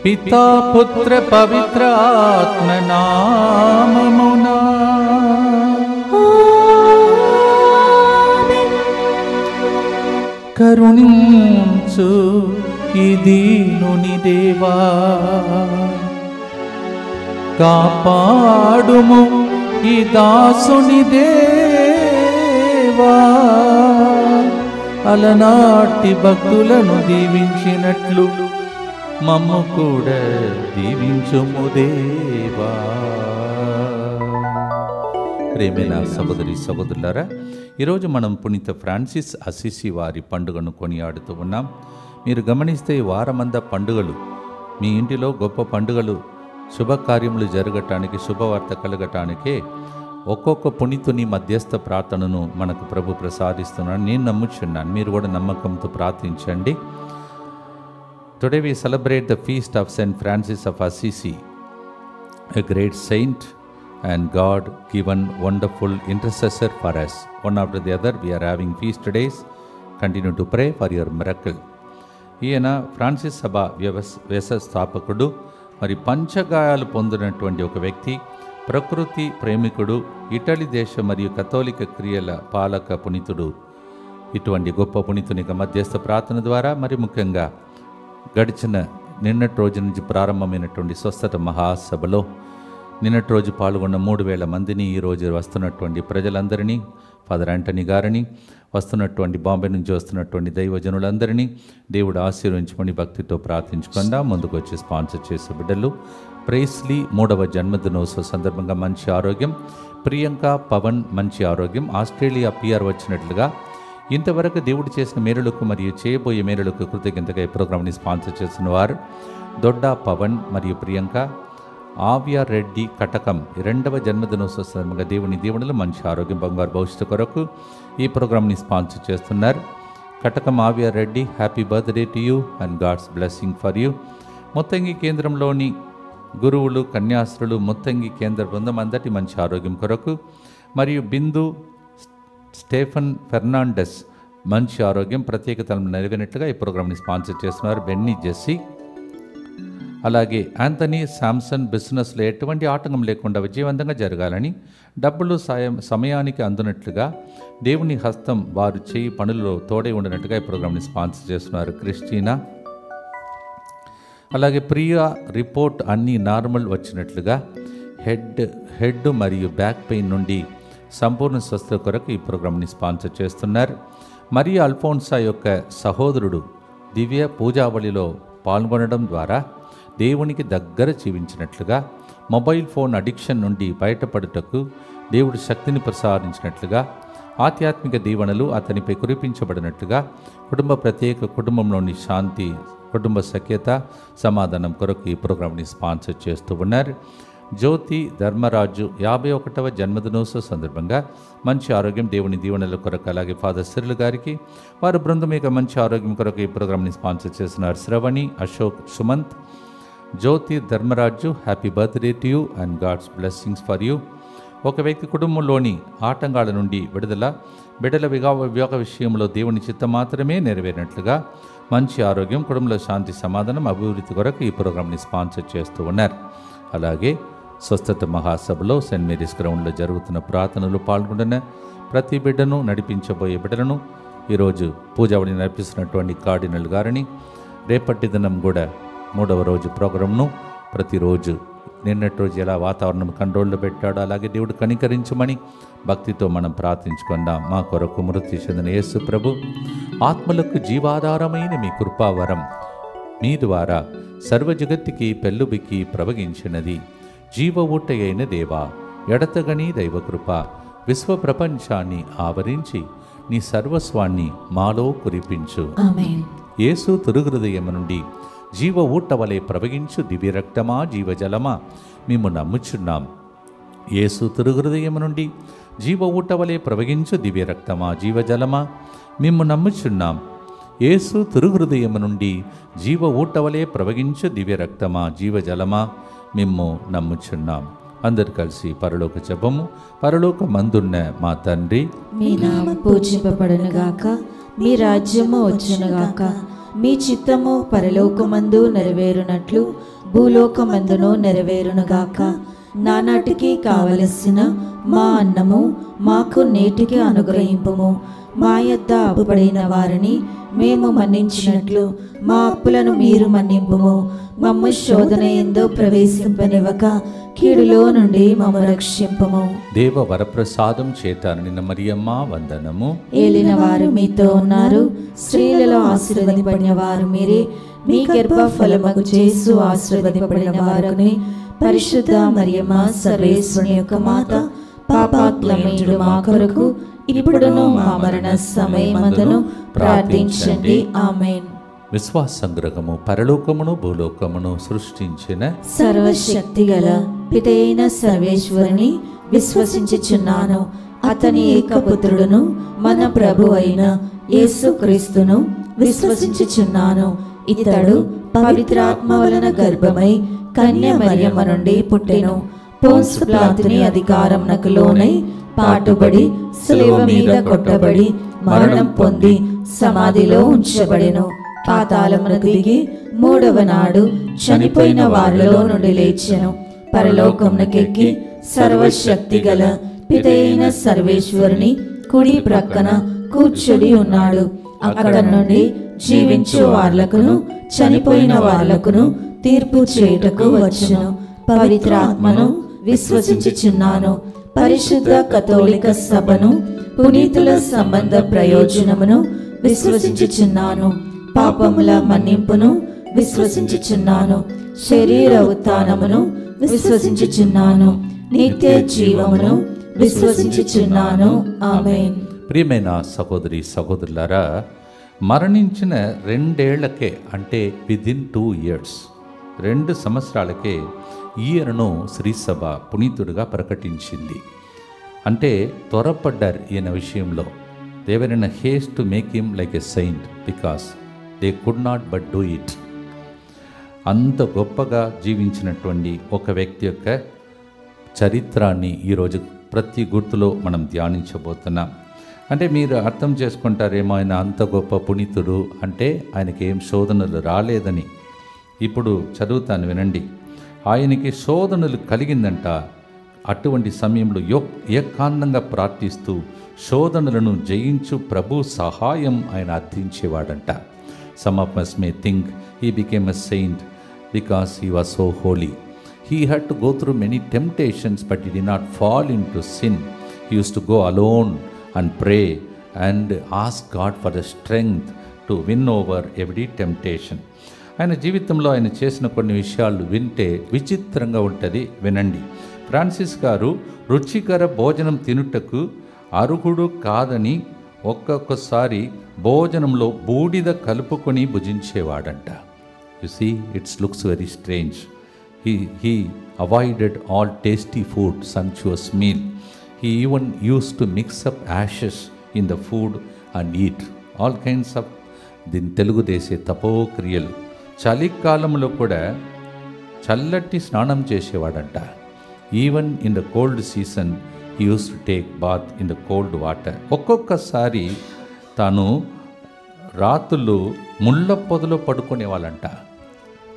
పితా పుత్ర పవిత్ర ఆత్మ నామమునా కరుణించు ఈ దీనుని దేవా, కాపాడుము ఈ దాసుని దేవా, అలనాటి భక్తులను దీవించినట్లు మమ్ము కూడా దీవించుము దేవా. ప్రేమైన సహోదరి సహోదరులారా, ఈరోజు మనం పునీత ఫ్రాన్సిస్ అసిసి వారి పండుగను కొనియాడుతూ ఉన్నాం. మీరు గమనిస్తే ఈ వారమంతా పండుగలు, మీ ఇంటిలో గొప్ప పండుగలు, శుభకార్యములు జరగటానికి, శుభవార్త కలగటానికే ఒక్కొక్క పునీతుని మధ్యస్థ ప్రార్థనను మనకు ప్రభు ప్రసాదిస్తున్నాను. నేను నమ్ముచున్నాను, మీరు కూడా నమ్మకంతో ప్రార్థించండి. Today we celebrate the feast of Saint Francis of Assisi, a great saint and God given wonderful intercessor for us. One after the other we are having feast days. Continue to pray for your miracle. ఈయన Francis సభ వ్యవస్థాపకుడు, మరి పంచగాయాలు పొందినటువంటి ఒక వ్యక్తి, ప్రకృతి ప్రేమికుడు, Italy దేశం మరియు కథోలిక క్రియల పాలక పునీతుడు. ఇటువంటి గొప్ప పునీతునిక మధ్యస్థ ప్రార్థన ద్వారా, మరి ముఖ్యంగా గడిచిన నిన్నటి రోజు నుంచి ప్రారంభమైనటువంటి స్వస్థత మహాసభలో నిన్నటి రోజు పాల్గొన్న 3000 మందిని, ఈరోజు వస్తున్నటువంటి ప్రజలందరినీ, ఫాదర్ యాంటనీ గారిని, వస్తున్నటువంటి బాంబే నుంచి వస్తున్నటువంటి దైవజనులందరినీ దేవుడు ఆశీర్వదించమని భక్తితో ప్రార్థించుకుందాం. ముందుకు వచ్చి స్పాన్సర్ చేసే బిడ్డలు, ప్రైస్లీ 3వ జన్మదినోత్సవ సందర్భంగా మంచి ఆరోగ్యం, ప్రియాంక పవన్ మంచి ఆరోగ్యం, ఆస్ట్రేలియా పిఆర్ వచ్చినట్లుగా ఇంతవరకు దేవుడు చేసిన మేలులకు మరియు చేయబోయే మేలులకు కృతజ్ఞతగా ఈ ప్రోగ్రామ్ని స్పాన్సర్ చేసిన వారు దొడ్డా పవన్ మరియు ప్రియాంక. ఆవ్య రెడ్డి కటకం 2వ జన్మదినోత్సవ సందర్భంగా దేవుని దీవెనలు, మంచి ఆరోగ్యం, బంగారు భవిష్యత్తు కొరకు ఈ ప్రోగ్రామ్ని స్పాన్సర్ చేస్తున్నారు. Katakam Avya Reddy, happy birthday to you and God's blessing for you. మొత్తంగి కేంద్రంలోని గురువులు, కన్యాస్త్రులు, మొత్తంగి కేంద్ర బృందం అందరి మంచి ఆరోగ్యం కొరకు, మరియు బిందు స్టేఫన్ ఫెర్నాండెస్ మంచి ఆరోగ్యం, ప్రత్యేకతలను నెరవేరినట్లుగా ఈ ప్రోగ్రామ్ని స్పాన్సర్ చేస్తున్నారు. బెన్నీ జెస్సీ, అలాగే యాంథనీ శాంసన్ బిజినెస్లో ఎటువంటి ఆటంకం లేకుండా విజయవంతంగా జరగాలని, డబ్బులు సమయానికి అందునట్లుగా దేవుని హస్తం వారు చేయి పనుల్లో తోడై ఉండినట్టుగా ఈ ప్రోగ్రామ్ని స్పాన్సర్ చేస్తున్నారు. క్రిస్టీనా, అలాగే ప్రియా రిపోర్ట్ అన్నీ నార్మల్ వచ్చినట్లుగా, హెడ్ మరియు బ్యాక్ పెయిన్ నుండి సంపూర్ణ స్వస్థత కొరకు ఈ ప్రోగ్రామ్ని స్పాన్సర్ చేస్తున్నారు. మరియా అల్ఫోన్సా యొక్క సహోదరుడు దివ్య పూజావళిలో పాల్గొనడం ద్వారా దేవునికి దగ్గర జీవించినట్లుగా, మొబైల్ ఫోన్ అడిక్షన్ నుండి బయటపడుటకు దేవుడు శక్తిని ప్రసాదించినట్లుగా, ఆధ్యాత్మిక దీవెనలు అతనిపై కురిపించబడినట్లుగా, కుటుంబంలోని శాంతి, కుటుంబ సఖ్యత, సమాధానం కొరకు ఈ ప్రోగ్రామ్ని స్పాన్సర్ చేస్తూ ఉన్నారు. జ్యోతి ధర్మరాజు 51వ జన్మదినోత్సవ సందర్భంగా మంచి ఆరోగ్యం, దేవుని దీవెనల కొరకు, అలాగే ఫాదర్ సిరిల్ గారికి వారి బృందం యొక్క మంచి ఆరోగ్యం కొరకు ఈ ప్రోగ్రామ్ని స్పాన్సర్ చేస్తున్నారు. Shravani, Ashok, Sumanth, Jyothi Dharmaraju, happy birthday to you and God's blessings for you. ఒక వ్యక్తి కుటుంబంలోని ఆటంకాల నుండి విడుదల, బిడ్డల వివాహ విషయంలో దేవుని చిత్తం మాత్రమే నెరవేరినట్లుగా మంచి ఆరోగ్యం, కుటుంబంలో శాంతి, సమాధానం, అభివృద్ధి కొరకు ఈ ప్రోగ్రామ్ని స్పాన్సర్ చేస్తూ ఉన్నారు. అలాగే స్వస్థత మహాసభలో సెయింట్ మేరీస్ గ్రౌండ్లో జరుగుతున్న ప్రార్థనలు పాల్గొంటున్న ప్రతి బిడ్డను, నడిపించబోయే బిడ్డలను, ఈరోజు పూజావళి నడిపిస్తున్నటువంటి కార్డినల్ గారిని, రేపటి దినం కూడా 3వ రోజు ప్రోగ్రాంను ప్రతిరోజు నిన్నటి రోజు ఎలా వాతావరణం కంట్రోల్లో పెట్టాడో అలాగే దేవుడు కనికరించమని భక్తితో మనం ప్రార్థించుకుందాం. మా కొరకు మృతి చెందిన యేసు ప్రభు ఆత్మలకు జీవాధారమైన మీ కృపావరం మీ ద్వారా సర్వజగత్తుకి పెళ్ళుబికి ప్రవగించినది. జీవ ఊట అయిన దేవా, ఎడతగని దైవకృప విశ్వ ప్రపంచాన్ని ఆవరించి నీ సర్వస్వాన్ని మాలో కురిపించు. యేసు తిరుహృదయము నుండి జీవ ఊట వలె ప్రవగించు దివ్య రక్తమా, జీవజలమా మేము నమ్ముచున్నాం. యేసు తిరుహృదయము నుండి జీవ ఊట వలె ప్రవగించు దివ్య రక్తమా, జీవజలమా మేము నమ్ముచున్నాం. యేసు తిరుహృదయము నుండి జీవ ఊట వలె ప్రవగించు దివ్య రక్తమా, జీవజలమా మేము నమ్ముచున్నాం. అందరు కలిసి పరలోక జపము. పరలోక మందున్న మా తండ్రి, మీ నామం పూజింపబడునుగాక, మీ రాజ్యము వచ్చునుగాక, మీ చిత్తము పరలోకమందు నెరవేరునట్లు భూలోకమందును నెరవేరునుగాక. నానాటికి కావలసిన మా అన్నము మాకు నేటికి అనుగ్రహింపుము. మా యొద్ద అప్పుపడిన వారిని మేము మన్నించినట్లు మా అప్పులను మీరు మన్నింపుము. మమ్ము శోధన యందు ప్రవేశింపనివ్వక కీడులో నుండి మమ్ము రక్షింపుము. దేవ వరప్రసాదం చేత నిన్న మరియమ్మ వందనము. ఏలిన వారు మీతో ఉన్నారు, స్త్రీలలో ఆశీర్వదింపబడిన వారు మీరే. మీ గర్భ ఫలమగు యేసు ఆశీర్వదింపబడిన వారుని. పరిశుద్ధ మరియమ్మ సర్వేశ్వరుని యొక్క మాత, పాపాత్ములైన మా కొరకు ఇప్పుడును మా మరణ సమయమందును ప్రార్థించండి. ఆమేన్. విశ్వాస సంగ్రహము. పరలోకమును భూలోకమును సృష్టించిన సర్వశక్తి గల పితైన సర్వేశ్వరుని విశ్వసించుచున్నాను. అతని ఏకపుత్రుడును మన ప్రభు అయిన యేసుక్రీస్తును విశ్వసించుచున్నాను. ఇతడు పవిత్రాత్మ వలన గర్భమై కన్య మరియమ్మ నుండి పుట్టెను. పోన్సు పిలాతుని అధికారమునకు లోనై పాటుబడి శిలువ మీద కొట్టబడి మరణం పొంది సమాధిలో ఉంచబడెను. పాతాళమునకు దిగి మూడవ నాడు చనిపోయిన వారిలో నుండి లేచెను. పరలోకమునకెక్కి సర్వశక్తి గల పితైన సర్వేశ్వరుని కుడి ప్రక్కన కూర్చుని ఉన్నాడు. అక్కడ నుండి జీవించు వార్లకును చనిపోయిన వార్లకును తీర్పు చేయుటకు వచ్చును. పవిత్రాత్మను విశ్వసించుచున్నాను. పరిశుద్ధ కథోలిక సభను, పునీతుల సంబంధ ప్రయోజనమును విశ్వసించుచున్నాను. పాపముల మన్నింపును విశ్వసించుచున్నాను. శరీర ఉత్థానమును విశ్వసించుచున్నాను. నిత్య జీవమును విశ్వసించుచున్నాను. ఆమేన్. ప్రియమైన సహోదరి సహోదరులారా, మరణించిన 2 ఏళ్లకే, అంటే విదిన్ 2 years, 2 సంవత్సరాలకే ఈయనను శ్రీసభ పునీతుడిగా ప్రకటించింది. అంటే త్వరపడ్డారు ఈయన విషయంలో. They were in Heist to make him like a saint because they could not but do it. అంత గొప్పగా జీవించినటువంటి ఒక వ్యక్తి యొక్క చరిత్రాన్ని ఈరోజు ప్రతి గుర్తులో మనం ధ్యానించబోతున్నాం. అంటే మీరు అర్థం చేసుకుంటారేమో, ఆయన అంత గొప్ప పునీతుడు అంటే ఆయనకి ఏం శోధనలు రాలేదని. ఇప్పుడు చదువుతాను వినండి. ఆయనకి శోధనలు కలిగిందంట. అటువంటి సమయంలో ఏకాంతంగా ప్రార్థిస్తూ శోధనలను జయించు ప్రభు సహాయం ఆయన అర్థించేవాడంట. Some of us may think he became a saint because he was so holy. He had to go through many temptations, but he did not fall into sin. He used to go alone and pray and ask God for the strength to win over every temptation. ఆయన జీవితంలో ఆయన చేసిన కొన్ని విషయాలు వింటే విచిత్రంగా ఉంటుంది. వినండి. ఫ్రాన్సిస్ గారు రుచికర భోజనం తినుటకు అర్హుడు కాదని ఒక్కొక్కసారి భోజనంలో బూడిద కలుపుకొని భుజించేవాడంట. You see, it's looks very strange. He avoided all tasty food, sumptuous meal. He even used to mix up ashes in the food and eat all kinds of దీని తెలుగు దేశే తపోక్రియలు. చలికాలంలో కూడా చల్లటి స్నానం చేసేవాడంట. Even in the cold season he use to take bath in the cold water. ఒక్కొక్కసారి తాను రాత్రులు ముళ్ళ పొదలో పడుకునేవాళ్ళంట.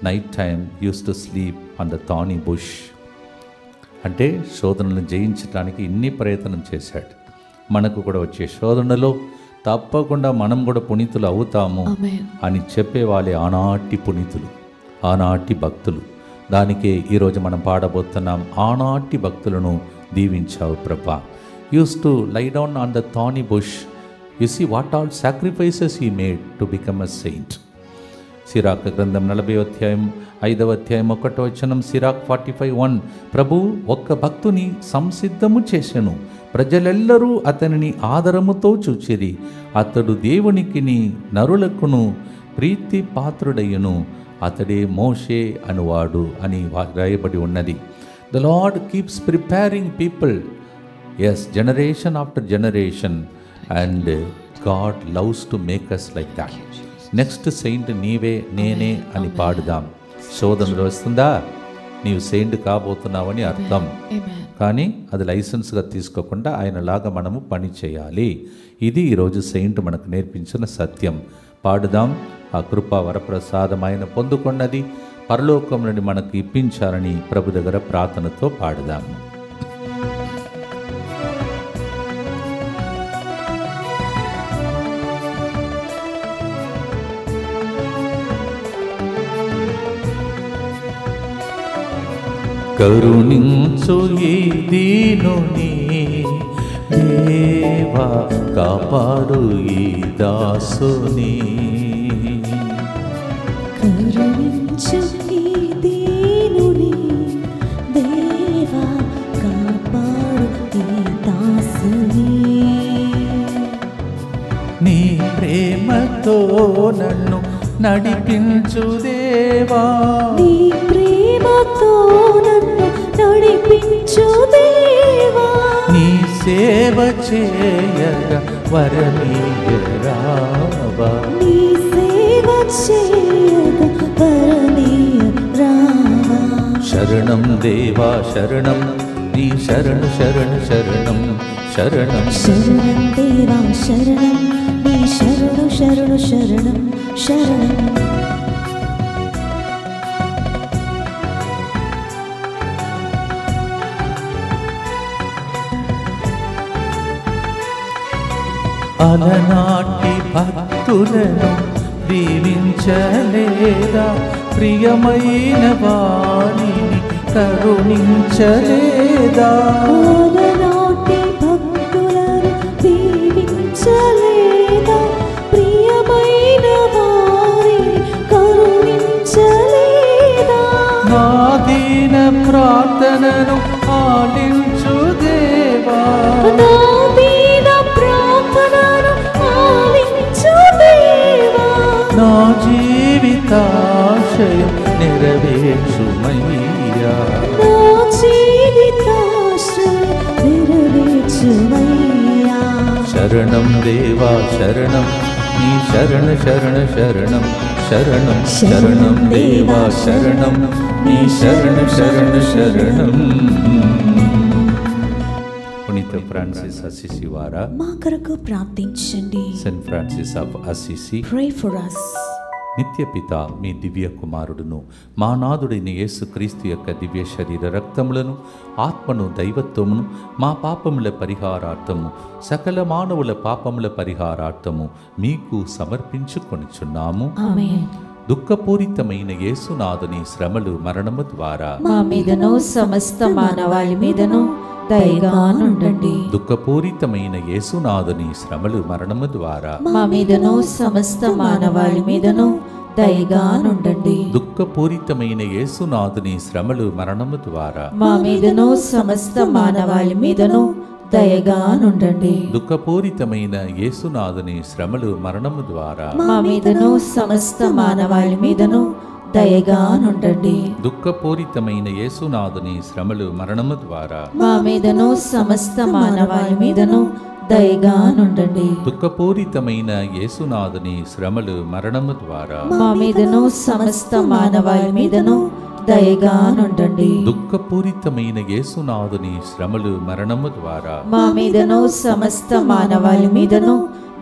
Night time uses to sleep on the thorny bush. అంటే శోధనలను జయించడానికి ఇన్ని ప్రయత్నం చేశాడు. మనకు కూడా వచ్చే శోధనలో తప్పకుండా మనం కూడా పునీతులు అవుతాము అని చెప్పేవాళ్ళే ఆనాటి పునీతులు, ఆనాటి భక్తులు. దానికే ఈరోజు మనం పాడబోతున్నాం. ఆనాటి భక్తులను దీవించావు ప్రభా. Uses to lie down on the thorny bush. You see what all sacrifices he made to become a saint. Sirach గ్రంథం 40వ అధ్యాయం 5వ అధ్యాయం 1వ వచనం. సిరాక్ 45:1. ప్రభు ఒక్క భక్తుని సంసిద్ధము చేసెను, ప్రజలెల్లరూ అతనిని ఆదరముతో చూచిరి, అతడు దేవునికిని నరులకును ప్రీతి పాత్రుడయ్యను, అతడే మోషే అనువాడు అని రాయబడి ఉన్నది. The Lord keeps preparing people, yes, generation after generation, and God loves to make us like that. Next saint నీవే నేనే అని పాడుదాం. శోధనలు వస్తుందా, నీవు సెయింట్ కాబోతున్నావని అర్థం. కానీ అది లైసెన్స్గా తీసుకోకుండా ఆయనలాగా మనము పని చేయాలి. ఇది ఈరోజు సెయింట్ మనకు నేర్పించిన సత్యం. పాడుదాం. ఆ కృపా వరప్రసాదం ఆయన పొందుకున్నది పరలోకం నుండి మనకు ఇప్పించాలని ప్రభు దగ్గర ప్రార్థనతో పాడుదాము. కరుణించు ఈ దీనుని దేవా, కాపాడు ఈ దాసుని. కరుణించు ఈ దీనుని దేవా, కాపాడు ఈ దాసుని. నీ ప్రేమతో నన్ను నడిపించు దేవా, నీ ప్రేమతో నన్ను నడిపించు దేవా, నీ సేవ చేయగా వరమీయరావా, నీ సేవ చేయగా వరమీయరావా. శరణం దేవా శరణం, నీ శరణు శరణు శరణం శరణం. శరణం దేవా శరణం, నీ శరణు శరణు శరణం శరణం. అలనాటి భక్తులను దీవించలేదా, ప్రియమైన వారిని కరుణించలేదా. అలనాటి భక్తులను దీవించలేదా, ప్రియమైన వారిని కరుణించలేదా. నా దీన ప్రార్థనను ఆలించు దేవా, నా దీన ప్రార్థనను ఆలించు దేవా, నా జీవితాశయం నెరవేర్చుమయ్యా, నా జీవితాశ్రయం నెరవేర్చుమయ్యా. శరణం దేవా శరణం, నీ శరణు శరణు శరణం శరణం. శరణం దేవా శరణం, నీ శరణు శరణు శరణం. పునీత ఫ్రాన్సిస్ అసిసి వారా మా కొరకు ప్రార్థించండి. Saint Francis of Assisi, Pray for us. నిత్య పిత మీ దివ్య కుమారుడును మా నాథుడైన యేసుక్రీస్తు యొక్క దివ్య శరీర రక్తములను ఆత్మను దైవత్వమును మా పాపముల పరిహారార్థము సకల మానవుల పాపముల పరిహారార్థము మీకు సమర్పించుకొనుచున్నాము. ఆమేన్. దుఃఖపూరితమైన యేసునాథుని శ్రమలు మరణము ద్వారా మా మీదను సమస్త మానవాళి మీదను దయగా నుండండి. దుఃఖపూరితమైన యేసునాథుని శ్రమలు మరణము ద్వారా మా మీదను సమస్త మానవాళి మీదను దయగా నుండండి. దుఃఖపూరితమైన యేసునాథుని శ్రమలు మరణము ద్వారా మా మీదను సమస్త మానవాళి మీదను దయగా నుండండి. దుఃఖపూరితమైన యేసునాథుని శ్రమలు మరణము ద్వారా మా మీదను సమస్త మానవాళి మీదను దయగా నుండండి. దుఃఖపూరితమైన యేసునాథుని శ్రమలు మరణము ద్వారా మా మీదను సమస్త మానవాళి మీదను దయగా నుండండి. దుఃఖపూరితమైన యేసునాథుని శ్రమలు మరణము ద్వారా మా మీదను సమస్త మానవాళి మీదను దయగా నుండండి. దుఃఖపూరితమైన యేసునాథుని శ్రమలు మరణము ద్వారా మా మీదను సమస్త మానవాళి మీదను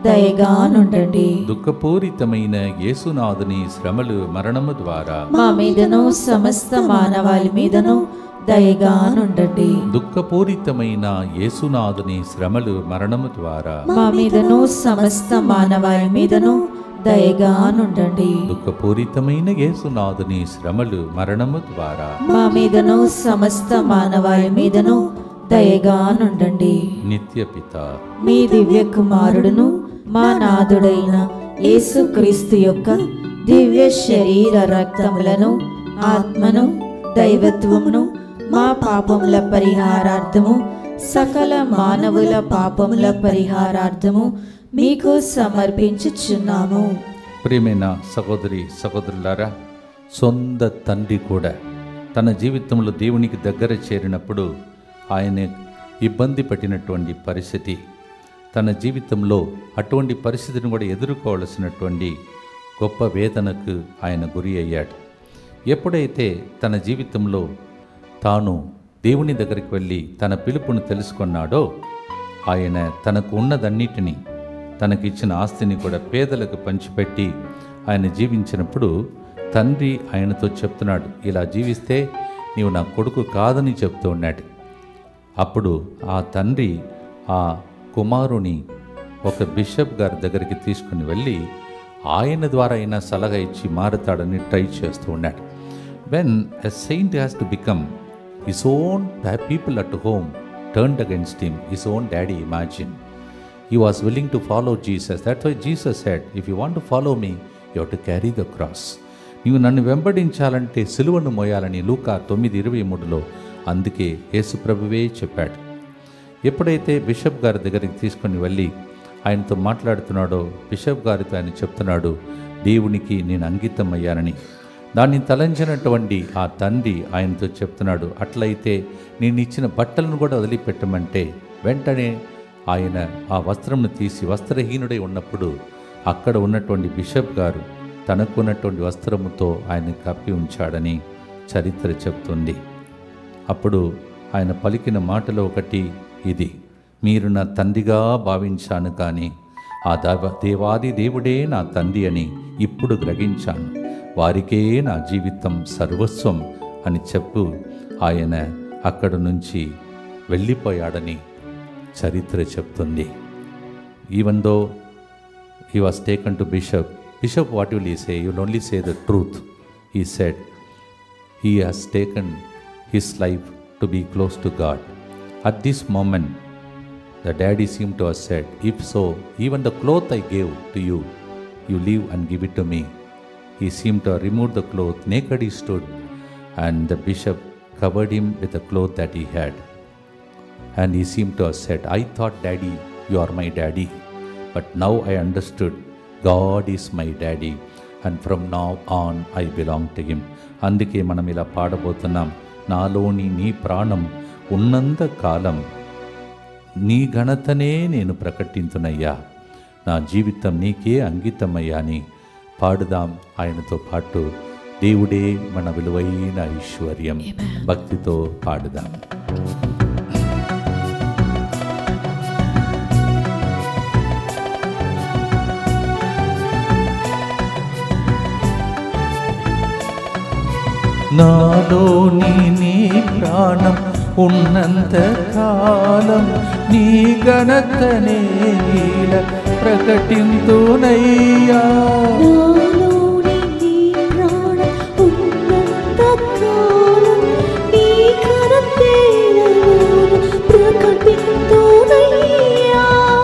దయగా నుండండి. దుఃఖపూరితమైన యేసునాథుని శ్రమలు మరణము ద్వారా మా మీదను సమస్త మానవాళి మీదను దయగా నుండండి. దుఃఖపూరితమైన యేసునాథుని శ్రమలు మరణము ద్వారా మా మీదను సమస్త మానవాళి మీదను దయగా నుండండి. దుఃఖపూరితమైన యేసునాథుని శ్రమలు మరణము ద్వారా మా మీదను సమస్త మానవాళి మీదను దయగా నుండండి. నిత్య పిత మీ దివ్య కుమారుడును మా నాథుడైన యేసుక్రీస్తు యొక్క దివ్య శరీర రక్తములను ఆత్మను దైవత్వమును మా పాపముల పరిహారార్థము సకల మానవుల పాపముల పరిహారార్థము మీకు సమర్పించుచున్నాము. ప్రియమైన సహోదరి సహోదరులారా, సొంత తండ్రి కూడా తన జీవితంలో దేవునికి దగ్గర చేరినప్పుడు ఆయన ఇబ్బంది పడినటువంటి పరిస్థితి, తన జీవితంలో అటువంటి పరిస్థితిని కూడా ఎదుర్కోవాల్సినటువంటి గొప్ప వేదనకు ఆయన గురి అయ్యాడు. ఎప్పుడైతే తన జీవితంలో తాను దేవుని దగ్గరికి వెళ్ళి తన పిలుపును తెలుసుకున్నాడో, ఆయన తనకు ఉన్నదన్నిటినీ, తనకిచ్చిన ఆస్తిని కూడా పేదలకు పంచిపెట్టి ఆయన జీవించినప్పుడు తండ్రి ఆయనతో చెప్తున్నాడు, ఇలా జీవిస్తే నీవు నా కొడుకు కాదని చెప్తూ ఉన్నాడు. అప్పుడు ఆ తండ్రి ఆ కుమారుని ఒక బిషప్ గారి దగ్గరికి తీసుకుని వెళ్ళి ఆయన ద్వారా అయినా సలహా ఇచ్చి మారుతాడని ట్రై చేస్తూ ఉన్నాడు. When a saint has to become his own people at home turned against him, his own daddy imagine. He was willing to follow Jesus. That's why Jesus said, if you want to follow me, you have to carry the cross. నీవు నన్ను వెంబడించాలంటే సిలువను మోయాలని లూకా 9:23లో అందుకే యేసు ప్రభువే చెప్పాడు. ఎప్పుడైతే bishop గారి దగ్గరికి తీసుకొని వెళ్ళి ఆయనతో మాట్లాడుతున్నాడో బిషప్ గారితో ఆయన చెప్తున్నాడు, దేవునికి నేను అంకితం అయ్యానని. దాన్ని తలంచినటువంటి ఆ తండ్రి ఆయనతో చెప్తున్నాడు, అట్లయితే నేను ఇచ్చిన బట్టలను కూడా వదిలిపెట్టమంటే వెంటనే ఆయన ఆ వస్త్రంను తీసి వస్త్రహీనుడై ఉన్నప్పుడు అక్కడ ఉన్నటువంటి బిషప్ గారు తనకున్నటువంటి వస్త్రముతో ఆయన కప్పి ఉంచాడని చరిత్ర చెప్తుంది. అప్పుడు ఆయన పలికిన మాటలో ఒకటి ఇది, మీరు నా తండ్రిగా భావించాను కానీ ఆ దేవాది దేవుడే నా తండ్రి అని ఇప్పుడు గ్రహించాను, వారికే నా జీవితం సర్వస్వం అని చెప్పు ఆయన అక్కడ నుంచి వెళ్ళిపోయాడని చరిత్ర చెప్తుంది. Even though he was taken to bishop, what will he say? You will only say the truth. He said he has taken his life to be close to God. At this moment the daddy seem to has said, if so even the cloth I gave to you, you leave and give it to me. He seemed to remove the cloth, naked he stood, and the bishop covered him with the cloth that he had. And he seemed to have said, I thought, Daddy, you are my daddy, but now I understood, God is my daddy, and from now on I belong to him. అందుకే మనం ఇలా పాడబోతున్నాం, నాలోని నీ ప్రాణం ఉన్నంత కాలం నీ ఘనతనే నేను ప్రకటింతునయ్యా, నా జీవితం నీకే అంకితమయ్యా అని పాడుదాం. ఆయనతో పాటు దేవుడే మన విలువైన ఐశ్వర్యం. భక్తితో పాడుదాం. నాలోని నీ ప్రాణం ఉన్నంత కాలం నీ ఘనతనే ప్రకటింతునయ్యా,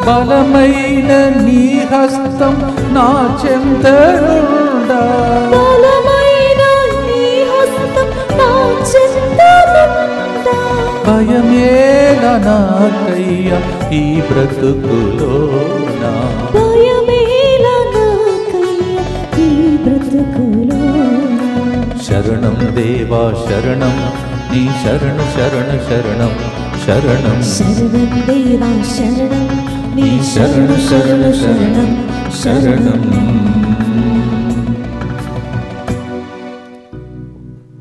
బలమైన నీ హస్తం నా చెంతనుండా, భయమేల నాకయ్యా ఈ బ్రతుకులోనా, శరణం దేవా శరణం, నీ శరణు శరణు శరణం, శరణం శరణం దేవా శరణం, నీ శరణు శరణు శరణం, శరణం.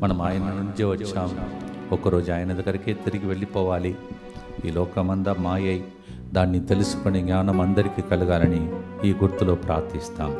మనం ఆయన నుంచి వచ్చాం, ఒకరోజు ఆయన దగ్గరికే తిరిగి వెళ్ళిపోవాలి. ఈ లోకమంతా మాయై దాన్ని తెలుసుకునే జ్ఞానం అందరికీ కలగాలని ఈ గుర్తులో ప్రార్థిస్తాం.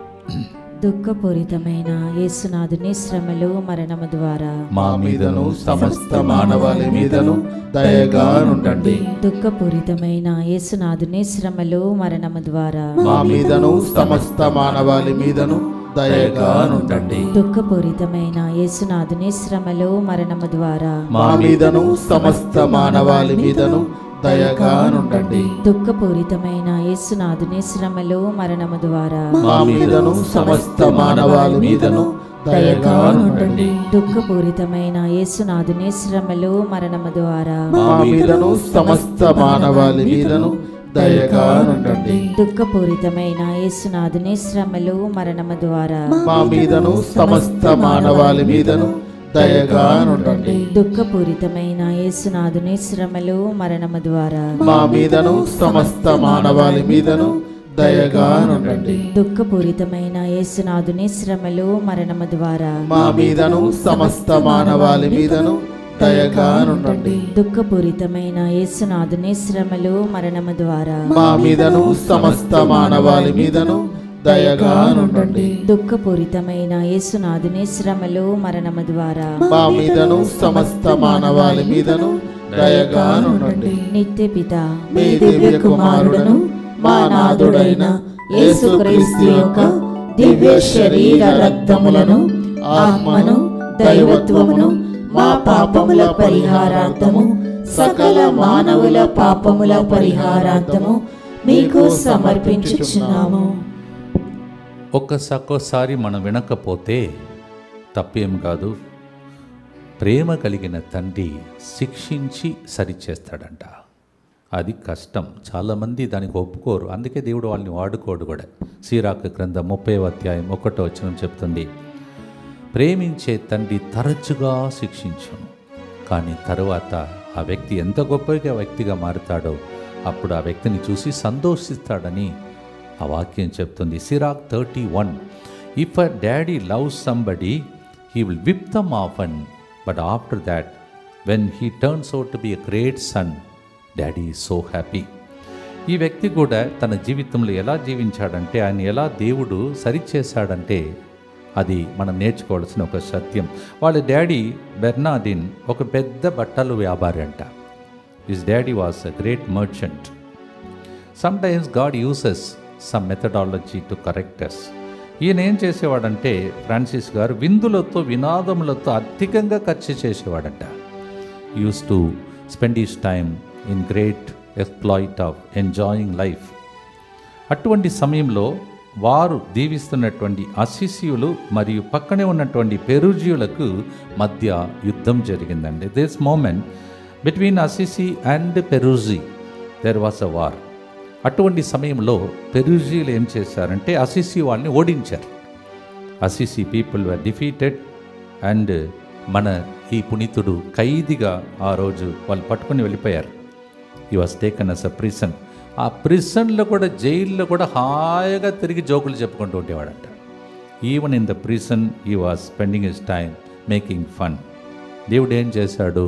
దుఃఖపూరితమైన యేసునాథుని శ్రమలు మరణము ద్వారా మా మీదను సమస్త మానవాళి మీదను దయగా నుండండి. దుఃఖపూరితమైన యేసునాథుని శ్రమలు మరణము ద్వారా మా మీదను సమస్త మానవాళి మీదను దయగా నుండండి. దుఃఖపూరితమైన యేసునాథుని శ్రమలు మరణము ద్వారా మా మీదను సమస్త మానవాళి మీదను దయగా నుండండి. దుఃఖపూరితమైన యేసునాథుని శ్రమలు మరణము ద్వారా మా మీదను సమస్త మానవాళి మీదను దయగా నుండండి. దుఃఖపూరితమైన యేసునాథుని శ్రమలు మరణము ద్వారా మా మీదను సమస్త మానవాళి మీదను దయగా నుండండి. దుఃఖపూరితమైన యేసునాథుని శ్రమలు మరణము ద్వారా మా మీదను సమస్త మానవాళి మీదను దయగా నుండండి. దుఃఖపూరితమైన యేసునాథుని శ్రమలు మరణము ద్వారా మా మీదను సమస్త మానవాళి మీదను దయగా నుండండి. దుఃఖపూరితమైన యేసునాథుని శ్రమలు మరణము ద్వారా మా మీదను సమస్త మానవాళి మీదను దయగా నుండండి. దుఃఖపూరితమైన యేసునాథుని శ్రమలు మరణము ద్వారా మా మీదను సమస్త మానవాళి మీదను దయగా నుండండి. దుఃఖపూరితమైన యేసునాథుని శ్రమలు మరణము ద్వారా మా మీదను సమస్త మానవాళి మీదను దయగా నుండండి. నిత్య పిత మీ దివ్య కుమారుడను మా నాథుడైన యేసుక్రీస్తు యొక్క దివ్య శరీర రక్తములను ఆత్మను దైవత్వమును మా పాపముల పరిహారార్థము సకల మానవుల పాపముల పరిహారార్థము మీకు సమర్పించుచున్నాము. ఒక్కసారి మనం వినకపోతే తప్పేం కాదు. ప్రేమ కలిగిన తండ్రి శిక్షించి సరిచేస్తాడంట. అది కష్టం. చాలామంది దానికి ఒప్పుకోరు. అందుకే దేవుడు వాళ్ళని వాడుకోడు కూడా. సీరాకు గ్రంథం 30వ అధ్యాయం 1వ వచనం చెప్తుంది, ప్రేమించే తండ్రి తరచుగా శిక్షించును, కానీ తరువాత ఆ వ్యక్తి ఎంత గొప్పగా వ్యక్తిగా మారుతాడో అప్పుడు ఆ వ్యక్తిని చూసి సంతోషిస్తాడని ఆ వాక్యం చెప్తుంది. Sirach 31, if a daddy loves somebody he will whip them often, but after that when he turns out to be a great son, daddy is so happy. ఈ వ్యక్తి కూడా తన జీవితంలో ఎలా జీవించాడంటే, ఆయన ఎలా దేవుడు సరిచేశాడంటే అది మనం నేర్చుకోవాల్సిన ఒక సత్యం. వాళ్ళ డాడీ బెర్నార్డిన్ ఒక పెద్ద బట్టలు వ్యాపారి అంట. His daddy was a great merchant. Sometimes God uses some methodology to correct us. ఈయన ఏం చేసేవాడంటే, ఫ్రాన్సిస్ గారు విందులతో వినాదములతో అధికంగా ఖర్చు చేసేవాడంట. Use to spend his time in great exploit of enjoying life. అటువంటి సమయంలో వారు దీవిస్తున్నటువంటి అసిసియులు మరియు పక్కనే ఉన్నటువంటి పెరుజియులకు మధ్య యుద్ధం జరిగిందండి. This moment between Assisi and Perugia there was a war. అటువంటి సమయంలో పెరుజీలు ఏం చేశారంటే అసిసి వాళ్ళని ఓడించారు. Assisi people were defeated and మన ఈ పునీతుడు ఖైదీగా ఆ రోజు వాళ్ళు పట్టుకొని వెళ్ళిపోయారు. He was taken as a prison. ఆ ప్రిసన్లో కూడా, జైల్లో కూడా హాయిగా తిరిగి జోకులు చెప్పుకుంటూ ఉండేవాడంట. Even in the prison he was spending his time making fun. దేవుడు ఏం చేశాడు,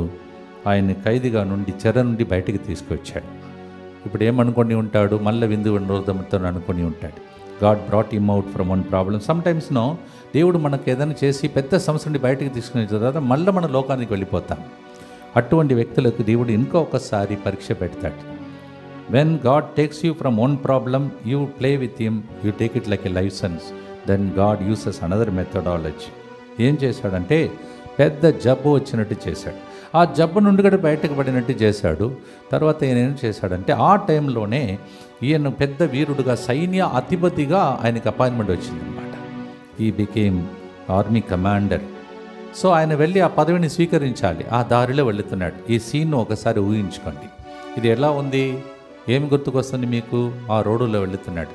ఆయన్ని ఖైదీగా నుండి చెర నుండి బయటికి తీసుకొచ్చాడు. ఇప్పుడు ఏమనుకొని ఉంటాడు, మళ్ళీ విందు వినోదంతో అనుకొని ఉంటాడు. God brought him out from one problem. Sometimes no, దేవుడు మనకు ఏదైనా చేసి పెద్ద సమస్య నుండి బయటికి తీసుకునే తర్వాత మళ్ళీ మన లోకానికి వెళ్ళిపోతాం. అటువంటి వ్యక్తులకు దేవుడు ఇంకొకసారి పరీక్ష పెడతాడు. When God takes you from one problem, you play with him, you take it like a license, then God uses another methodology. ఏం చేశాడంటే పెద్ద జబ్బు వచ్చినట్టు చేశాడు. ఆ జబ్బు నుండి కూడా బయటకు పడినట్టు చేశాడు. తర్వాత ఈయన ఏం చేశాడంటే ఆ టైంలోనే ఈయన పెద్ద వీరుడుగా, సైన్య అధిపతిగా ఆయనకు అపాయింట్మెంట్ వచ్చిందనమాట. He became army commander. So ఆయన వెళ్ళి ఆ పదవిని స్వీకరించాలి. ఆ దారిలో వెళుతున్నాడు. ఈ సీన్ను ఒకసారి ఊహించుకోండి. ఇది ఎలా ఉంది, ఏమి గుర్తుకొస్తుంది మీకు? ఆ రోడ్డులో వెళుతున్నాడు.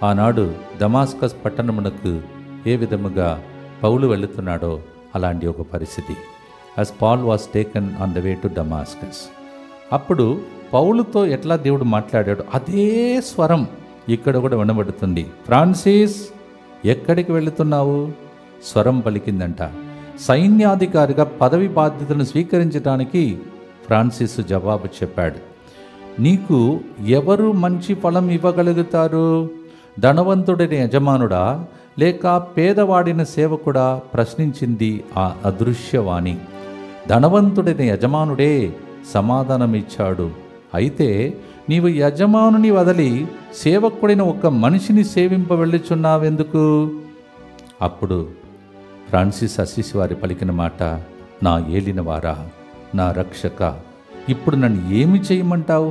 ఆనాడు దమాస్కస్ పట్టణమునకు ఏ విధముగా పౌలు వెళుతున్నాడో అలాంటి ఒక పరిస్థితి. as Paul was taken on the way to Damascus. అప్పుడు పౌలుతో ఎట్లా దేవుడు మాట్లాడాడు అదే స్వరం ఇక్కడ కూడా వినబడుతుంది. ఫ్రాన్సిస్, ఎక్కడికి వెళుతున్నావు? స్వరం పలికిందంట. సైన్యాధికారిగా పదవి బాధ్యతను స్వీకరించడానికి ఫ్రాన్సిస్ జవాబు చెప్పాడు. నీకు ఎవరు మంచి ఫలం ఇవ్వగలుగుతారు? ధనవంతుడిని యజమానుడా లేక పేదవాడిని సేవకుడా? ప్రశ్నించింది ఆ అదృశ్యవాణి. ధనవంతుడిని యజమానుడే సమాధానమిచ్చాడు. అయితే నీవు యజమానుని వదిలి సేవకుడైన ఒక మనిషిని సేవింప వెళ్ళుచున్నావెందుకు? అప్పుడు ఫ్రాన్సిస్ అసిసి వారి పలికిన మాట, నా ఏలినవారా, నా రక్షక, ఇప్పుడు నన్ను ఏమి చేయమంటావు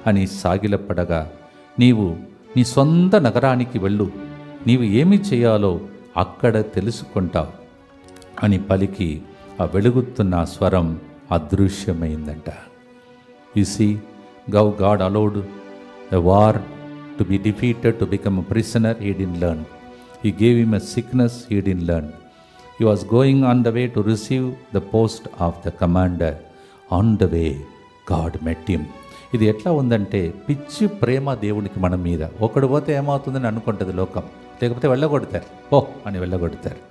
అని సాగిలపడగా, నీవు నీ సొంత నగరానికి వెళ్ళు, నీవు ఏమి చేయాలో అక్కడ తెలుసుకుంటావు అని పలికి ఆ వెలుగుతున్న స్వరం అదృశ్యమైందంట. You see, God allowed a war to be defeated, to become a prisoner. He didn't learn. He gave him a sickness. He didn't learn. He was going on the way to receive the post of the commander. On the way, God met him. ఇది ఎట్లా ఉందంటే పిచ్చి ప్రేమ దేవునికి మన మీద. ఒకడు పోతే ఏమవుతుందని అనుకుంటుంది లోకం, లేకపోతే వెళ్ళగొడతారు, ఓ అని వెళ్ళగొడతారు.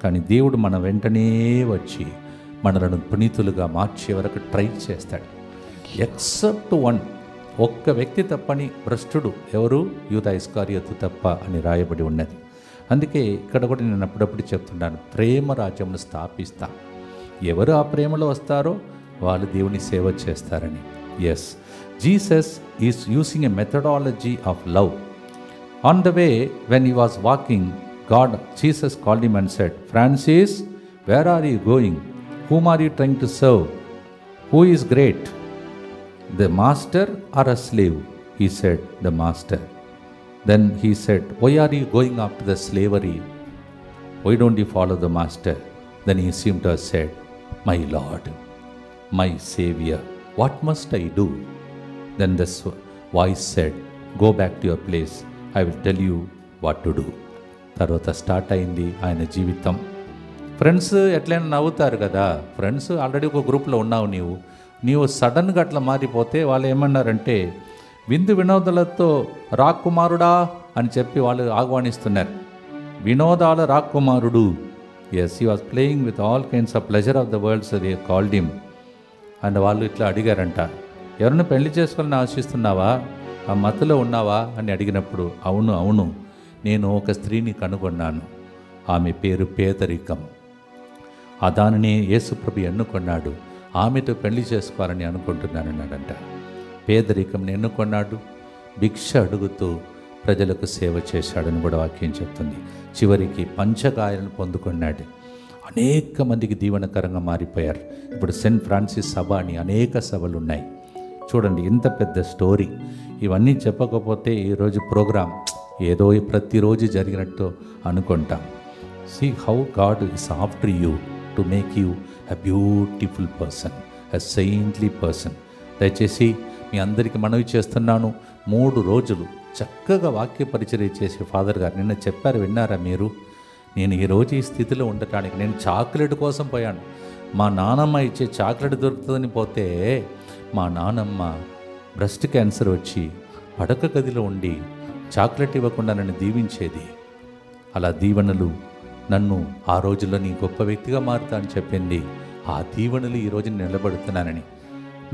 కానీ దేవుడు మన వెంటనే వచ్చి మనలను పునీతులుగా మార్చే వరకు ట్రై చేస్తాడు. ఎక్సెప్ట్ వన్, ఒక్క వ్యక్తి తప్పని భ్రష్టుడు ఎవరు? యూదా ఇస్కారియోతు తప్ప అని రాయబడి ఉన్నది. అందుకే ఇక్కడ కూడా నేను అప్పుడప్పుడు చెప్తున్నాను, ప్రేమ రాజ్యమును స్థాపిస్తా. ఎవరు ఆ ప్రేమలో వస్తారో వాళ్ళు దేవుని సేవ చేస్తారని. Yes, Jesus is using a methodology of love. On the way when he was walking, Jesus called him and said, Francis, where are you going? Whom are you trying to serve? Who is great, the master or a slave? He said, the master. Then he said, why are you going after the slavery? Why don't you follow the master? Then he seemed to have said, my Lord, my Savior, what must I do? Then the voice said, go back to your place. I will tell you what to do. తర్వాత start అయింది ఆయన జీవితం. Friends ఎట్లయినా నవ్వుతారు కదా. Friends already ఒక గ్రూప్లో ఉన్నావు, నీవు సడన్గా అట్లా మారిపోతే వాళ్ళు ఏమన్నారంటే, విందు వినోదాలతో రాకుమారుడా అని చెప్పి వాళ్ళు ఆహ్వానిస్తున్నారు. వినోదాల రాకుమారుడు. Yes, he was playing with all kinds of pleasure of the world, so they called him. And వాళ్ళు ఇట్లా అడిగారంట, ఎవరిని పెళ్లి చేసుకోవాలని ఆశిస్తున్నావా, ఆ మత్తులో ఉన్నావా అని అడిగినప్పుడు, అవును అవును, నేను ఒక స్త్రీని కనుగొన్నాను, ఆమె పేరు పేదరికం. ఆ దానిని యేసుప్రభు ఎన్నుకొన్నాడు, ఆమెతో పెళ్లి చేసుకోవాలని అనుకుంటున్నానన్నాడంట. పేదరికంని ఎన్నుకొన్నాడు, భిక్ష అడుగుతూ ప్రజలకు సేవ చేశాడని కూడా వాక్యం చెప్తుంది. చివరికి పంచగాయాలను పొందుకున్నాడు. అనేక మందికి దీవెనకరంగా మారిపోయారు. ఇప్పుడు సెయింట్ ఫ్రాన్సిస్ సభ అని అనేక సభలు ఉన్నాయి. చూడండి ఇంత పెద్ద స్టోరీ. ఇవన్నీ చెప్పకపోతే ఈరోజు ప్రోగ్రాం ఏదో ప్రతిరోజు జరిగినట్టు అనుకుంటాం. See how God is after you to make you a beautiful person, a saintly person. దయచేసి మీ అందరికీ మనవి చేస్తున్నాను, 3 రోజులు చక్కగా వాక్య పరిచర్య చేసే ఫాదర్ గారు నిన్న చెప్పారు, విన్నారా మీరు? నేను ఈరోజు ఈ స్థితిలో ఉండటానికి నేను చాక్లెట్ కోసం పోయాను. మా నానమ్మ ఇచ్చే చాక్లెట్ దొరుకుతుందని పోతే మా నానమ్మ బ్రెస్ట్ క్యాన్సర్ వచ్చి పడక గదిలో ఉండి చాక్లెట్ ఇవ్వకుండా నన్ను దీవించేది. అలా దీవెనలు నన్ను ఆ రోజుల్లో నీ గొప్ప వ్యక్తిగా మారుతా అని చెప్పింది. ఆ దీవెనలు ఈరోజు నేను నిలబడుతున్నానని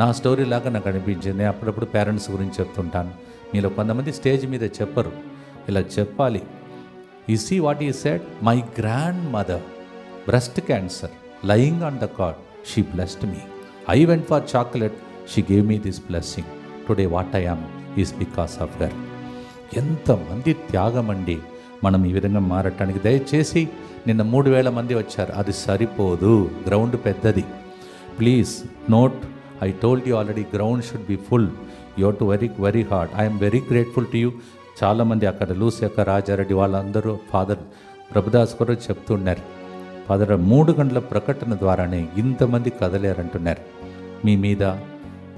నా స్టోరీ లాగా నాకు అనిపించింది. అప్పుడప్పుడు పేరెంట్స్ గురించి చెప్తుంటాను. మీలో కొంతమంది స్టేజ్ మీద చెప్పరు, ఇలా చెప్పాలి. You see what he said, my grandmother breast cancer lying on the cot, she blessed me. I went for chocolate, she gave me this blessing. Today what I am is because of her. ఎంతమంది త్యాగం అండి మనం ఈ విధంగా మారటానికి. దయచేసి నిన్న 3000 మంది వచ్చారు, అది సరిపోదు, గ్రౌండ్ పెద్దది. Please note, I told you already, ground should be full. You have to work very hard. I'm very grateful to you. చాలామంది అక్కడ లూసి యొక్క రాజారెడ్డి వాళ్ళందరూ ఫాదర్ ప్రభుదాస్ కూడా చెప్తున్నారు, ఫాదర్ 3 గంటల ప్రకటన ద్వారానే ఇంతమంది కదలేరంటున్నారు. మీ మీద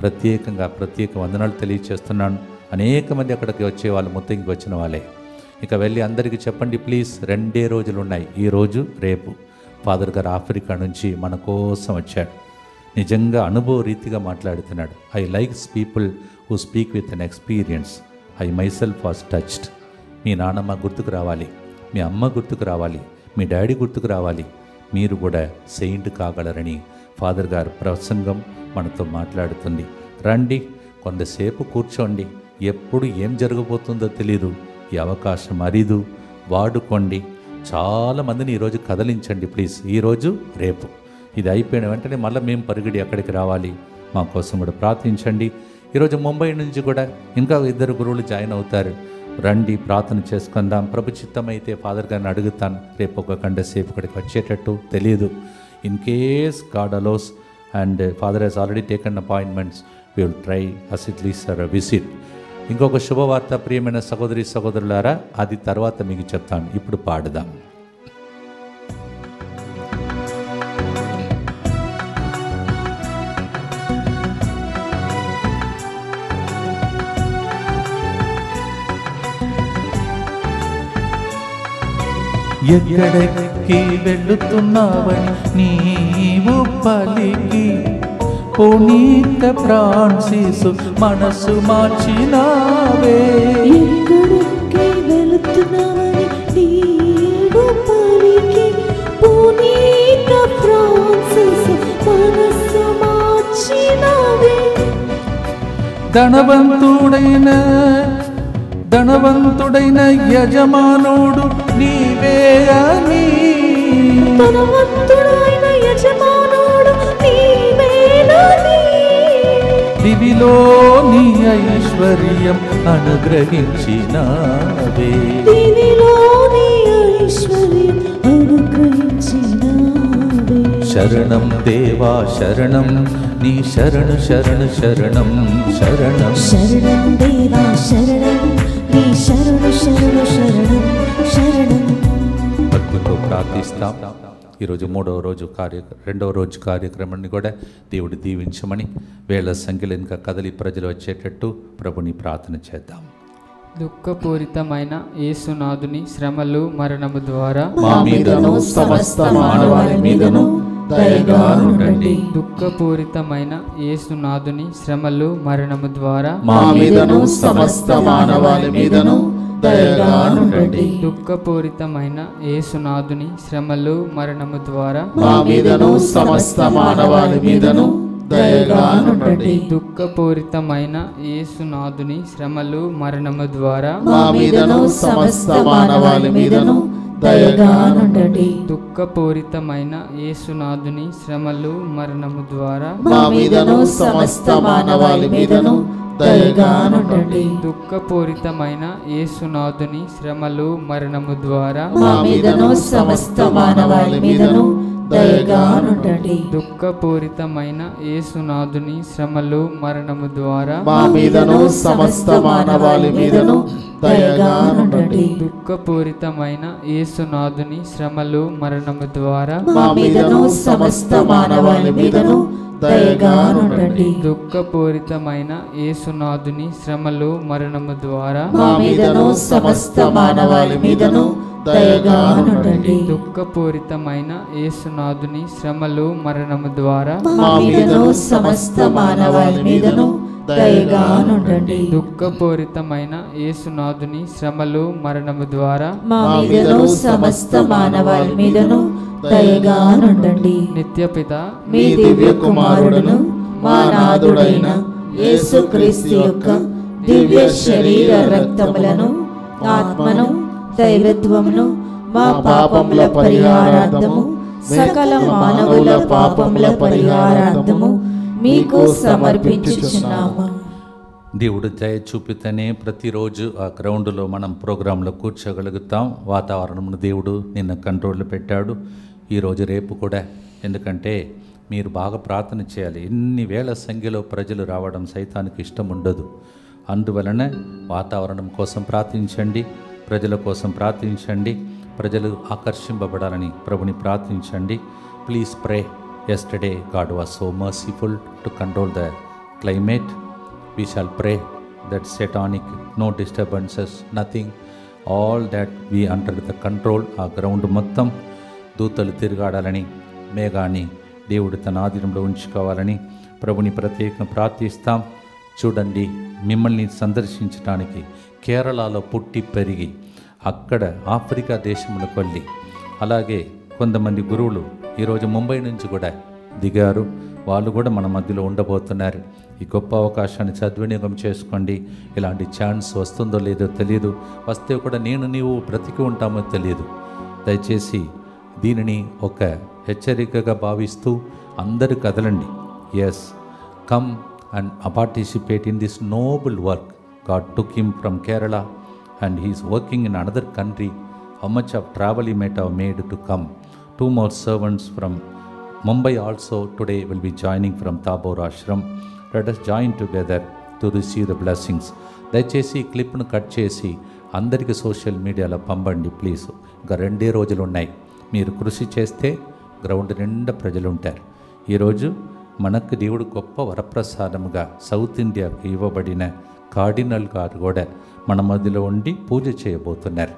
ప్రత్యేక వందనాలు తెలియచేస్తున్నాను. అనేక మంది అక్కడికి వచ్చేవాళ్ళు మొత్తంకి వచ్చిన వాళ్ళే. ఇక వెళ్ళి అందరికీ చెప్పండి ప్లీజ్. 2 రోజులు ఉన్నాయి, ఈరోజు రేపు. ఫాదర్ గారు ఆఫ్రికా నుంచి మన కోసం వచ్చాడు. నిజంగా అనుభవ రీతిగా మాట్లాడుతున్నాడు. I likes people who speak with an experience. I myself was touched. మీ నాన్నమ్మ గుర్తుకు రావాలి, మీ అమ్మ గుర్తుకు రావాలి, మీ డాడీ గుర్తుకు రావాలి. మీరు కూడా సెయింట్ కాగలరని ఫాదర్ గారు ప్రసంగం మనతో మాట్లాడుతుంది. రండి, కొంతసేపు కూర్చోండి. ఎప్పుడు ఏం జరగబోతుందో తెలీదు. ఈ అవకాశం అరిదు, వాడుకోండి. చాలామందిని ఈరోజు కదలించండి ప్లీజ్. ఈరోజు రేపు ఇది అయిపోయిన వెంటనే మళ్ళీ మేము పరిగెడి అక్కడికి రావాలి. మా కోసం కూడా ప్రార్థించండి. ఈరోజు ముంబై నుంచి కూడా ఇంకా 2 గురువులు జాయిన్ అవుతారు. రండి, ప్రార్థన చేసుకుందాం. ప్రభు చిత్తమైతే ఫాదర్ గారిని అడుగుతాను, రేపు 1 గంట సేపు ఇక్కడికి వచ్చేటట్టు. తెలియదు, in case God allows and father has already taken appointments, we will try as at least for a visit. ఇంకొక శుభవార్త ప్రియమైన సహోదరి సహోదరులారా, అది తర్వాత మీకు చెప్తాను. ఇప్పుడు పాడుదాం. ఎక్కడికి వెళుతున్నావని నీవు పలికి పునీత ఫ్రాన్సిసు మనసు మార్చినావే. ఎక్కడికి వెళుతున్నావని నీవు పలికి పునీత ఫ్రాన్సిసు మనసు మార్చినావే. ధనవంతుడైన యజమానుడు నీవే అని, ధనవంతుడైన యజమానుడు నీవేనని, దివిలో నీ ఐశ్వర్యం అనుగ్రహించినావే, దివిలో నీ ఐశ్వర్యం అనుగ్రహించినావే. శరణం దేవా శరణం, నీ శరణు శరణు శరణం శరణం, శరణం దేవా శరణం, నీ శరణు శరణు శరణం శరణం. భక్తితో ప్రార్థిస్తాం. ఈరోజు రెండవ రోజు కార్యక్రమాన్ని కూడా దేవుడు దీవించమని, వేళ సంఖ్యలు ఇంకా కదలి ప్రజలు వచ్చేటట్టు ప్రభుని ప్రార్థన చేద్దాం. దుఃఖపూరితమైన యేసునాథుని శ్రమలు మరణము ద్వారా మా మీదను సమస్త మానవాళి మీదను దయగా ఉండండి. దుఃఖపూరితమైన యేసునాథుని శ్రమలు మరణము ద్వారా మా మీదను సమస్త మానవాళి మీదను దయగా ఉండండి. దుఃఖపూరితమైన యేసునాథుని శ్రమలు మరణము ద్వారా మా మీదను సమస్త మానవాళి మీదను దయగా ఉండండి. దుఃఖపూరితమైన యేసునాథుని శ్రమలు మరణము ద్వారా మా మీదను సమస్త మానవాళి మీదను దయగా ఉండండి. దుఃఖపూరితమైన యేసునాథుని శ్రమలు మరణము ద్వారా మా మీదను సమస్త మానవాళి మీదను దయగా ఉండండి. దుఃఖపూరితమైన యేసునాథుని శ్రమలు మరణము ద్వారా మా మీదను సమస్త మానవాళి మీదను దయగా ఉండండి. దుఃఖపూరితమైన యేసునాథుని శ్రమలు మరణము ద్వారా మా మీదను సమస్త మానవాళి మీదను దయగా ఉండండి. దుఃఖపూరితమైన యేసునాథుని శ్రమలు మరణము ద్వారా మా మీదను సమస్త మానవాళి మీదను దయగా ఉండండి. దుఃఖపూరితమైన యేసునాథుని శ్రమలు మరణము ద్వారా మా మీదను సమస్త మానవాళి మీదను దయగా ఉండండి. దుఃఖపూరితమైన యేసునాథుని శ్రమలు మరణము ద్వారా మా మీదను సమస్త మానవాళి మీదను దయగా ఉండండి. దుఃఖపూరితమైన యేసునాథుని శ్రమలు మరణము ద్వారా మా మీదను సమస్త మానవాళి మీదను దయగా ఉండండి. నిత్యపిత మీ దివ్య కుమారుడును మా నాథుడైన యేసుక్రీస్తు యొక్క దివ్య శరీర రక్తములను ఆత్మను దైవత్వమును మా పాపముల పరిహారార్థము సకల మానవుల పాపముల పరిహారార్థము మీకు సమర్పించుచున్నాము. దేవుడు దయ చూపితేనే ప్రతిరోజు ఆ గ్రౌండ్లో మనం ప్రోగ్రాంలో కూర్చోగలుగుతాం. వాతావరణమును దేవుడు నిన్న కంట్రోల్లో పెట్టాడు. ఈరోజు రేపు కూడా, ఎందుకంటే మీరు బాగా ప్రార్థన చేయాలి. ఎన్ని వేల సంఖ్యలో ప్రజలు రావడం సైతానికి ఇష్టం ఉండదు. అందువలన వాతావరణం కోసం ప్రార్థించండి, ప్రజల కోసం ప్రార్థించండి, ప్రజలు ఆకర్షింపబడాలని ప్రభుని ప్రార్థించండి. Please pray. Yesterday God was so merciful to control the climate. We shall pray that satanic, no disturbances, nothing, all that we under the control. ఆ గ్రౌండ్ మొత్తం దూతలు తిరగాడాలని, మేఘాన్ని దేవుడు తన ఆధీనంలో ఉంచుకోవాలని ప్రభుని ప్రత్యేకంగా ప్రార్థిస్తాం. చూడండి, మిమ్మల్ని సందర్శించడానికి కేరళలో పుట్టి పెరిగి అక్కడ ఆఫ్రికా దేశంలోకి వెళ్ళి, అలాగే కొంతమంది గురువులు ఈరోజు ముంబై నుంచి కూడా దిగారు. వాళ్ళు కూడా మన మధ్యలో ఉండబోతున్నారు. ఈ గొప్ప అవకాశాన్ని సద్వినియోగం చేసుకోండి. ఇలాంటి ఛాన్స్ వస్తుందో లేదో తెలియదు. వస్తే కూడా నీవు బ్రతికి ఉంటామో తెలియదు. దయచేసి దీనిని ఒక హెచ్చరికగా భావిస్తూ అందరూ కదలండి. Yes, come and participate in this noble work. God took him from Kerala and he is working in another country. How much of travel he might have made to come. 2 more servants from Mumbai also today will be joining from Tabor Ashram. Let us join together to receive the blessings. దయచేసి క్లిప్ను cut చేసి అందరికీ social మీడియాలో పంపండి please. ఇంకా 2 రోజులు ఉన్నాయి. మీరు కృషి చేస్తే గ్రౌండ్ నిండా ప్రజలు ఉంటారు. ఈరోజు మనకు దేవుడు గొప్ప వరప్రసాదముగా సౌత్ ఇండియాకు ఇవ్వబడిన కార్డినల్ గారు కూడా మన మధ్యలో ఉండి పూజ చేయబోతున్నారు.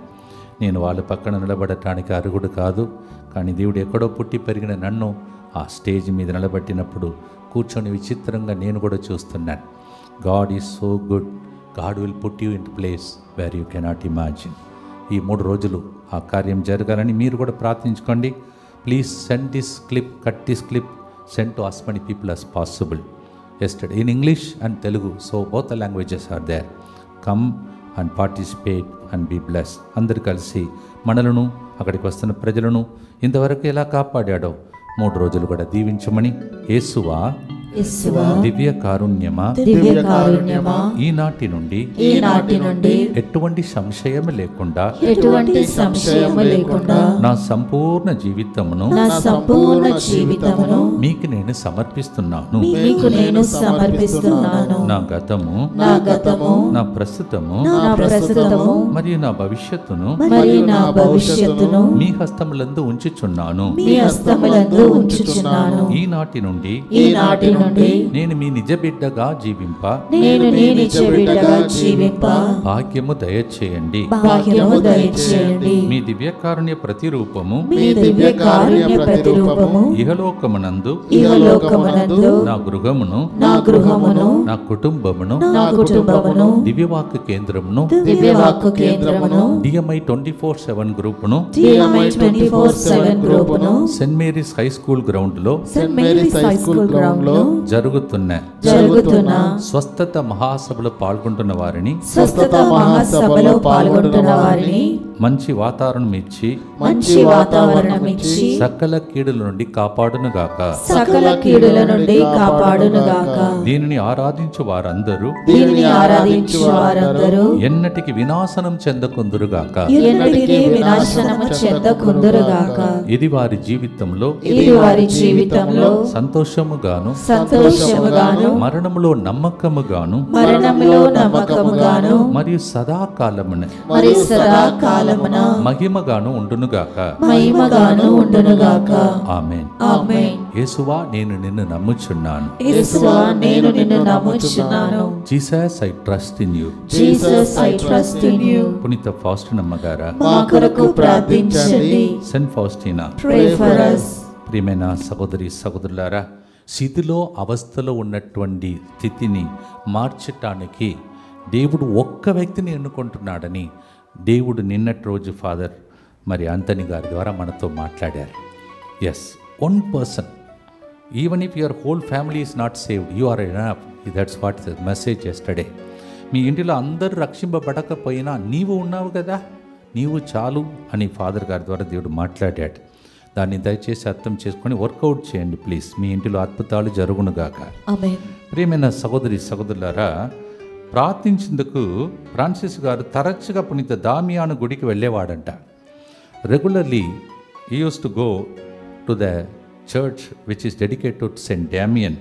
నేను వాళ్ళ పక్కన నిలబడటానికి అర్హుడు కాదు, కానీ దేవుడు ఎక్కడో పుట్టి పెరిగిన నన్ను ఆ స్టేజ్ మీద నిలబెట్టినప్పుడు కూర్చొని విచిత్రంగా నేను కూడా చూస్తున్నాను. God is so good. God will put you in place where you cannot imagine. ఈ 3 రోజులు ఆ కార్యం జరగాలని మీరు కూడా ప్రార్థించుకోండి. Please send this clip, cut this clip, send to as many people as possible. yesterday in English and Telugu. So both the languages are there. Come and participate and be blessed. అందరు కలిసి మనలను అక్కడికి వస్తున్న ప్రజలను ఇంతవరకు ఎలా కాపాడాడో 3 రోజులు కూడా దీవించమని యేసువా దివ్య కారుణ్యమా ఈనాటి నుండి ఎటువంటి సంశయం లేకుండా నా సంపూర్ణ జీవితమును మీకు నేను సమర్పిస్తున్నాను. నా గతము నా ప్రస్తుతము మరియు నా భవిష్యత్తును మీ హస్తములందు ఉంచుచున్నాను. ఈనాటి నుండి నేను మీ నిజ బిడ్డగా జీవింప భాగ్యము దయచేయండి. మీ దివ్యకారుణ్య ప్రతిరూపము ఇహలోకమునందు నా గృహమును నా కుటుంబమును దివ్యవాక్య కేంద్రమును DMI 24/7 గ్రూపును Saint Mary's High School ground లో జరుగుతున్న స్వస్థత మహాసభలో పాల్గొంటున్న వారిని మంచి వాతావరణం ఇచ్చి సకల కీడుల నుండి కాపాడునుగాక. దీనిని ఆరాధించు వారందరూ ఎన్నటికి వినాశనం చెందకుందురుగాక. ఇది వారి జీవితంలో సంతోషముగాను మరణములో నమ్మకముగాను మరియు సదాకాలమున మహిమగాను ఉండునుగాక. ఆమేన్. యేసువా నేను నిన్ను నమ్ముచున్నాను. Jesus I trust in you. పునీత ఫౌస్టినా గారా మా కొరకు ప్రార్థించండి. Saint Faustina Pray for us. ప్రియమైన సహోదరి సహోదరులారా, స్థితిలో అవస్థలో ఉన్నటువంటి స్థితిని మార్చటానికి దేవుడు ఒక్క వ్యక్తిని ఎన్నుకుంటున్నాడని దేవుడు నిన్నటి రోజు ఫాదర్ మరి ఆంథనీ గారి ద్వారా మనతో మాట్లాడారు. Yes, one person, even if your whole family is not saved, you are enough. That's what the message yesterday. మీ ఇంటిలో అందరూ రక్షింపబడకపోయినా నీవు ఉన్నావు కదా, నీవు చాలు అని ఫాదర్ గారి ద్వారా దేవుడు మాట్లాడాడు. దాన్ని దయచేసి అర్థం చేసుకొని వర్కౌట్ చేయండి ప్లీజ్. మీ ఇంటిలో అద్భుతాలు జరుగునుగాక. ప్రియమైన సహోదరి సహోదరులారా, ప్రార్థించేందుకు ఫ్రాన్సిస్ గారు తరచుగా పునీత దామియాను గుడికి వెళ్ళేవాడంట. Regularly he use to go to the church which is dedicated to Saint Damian.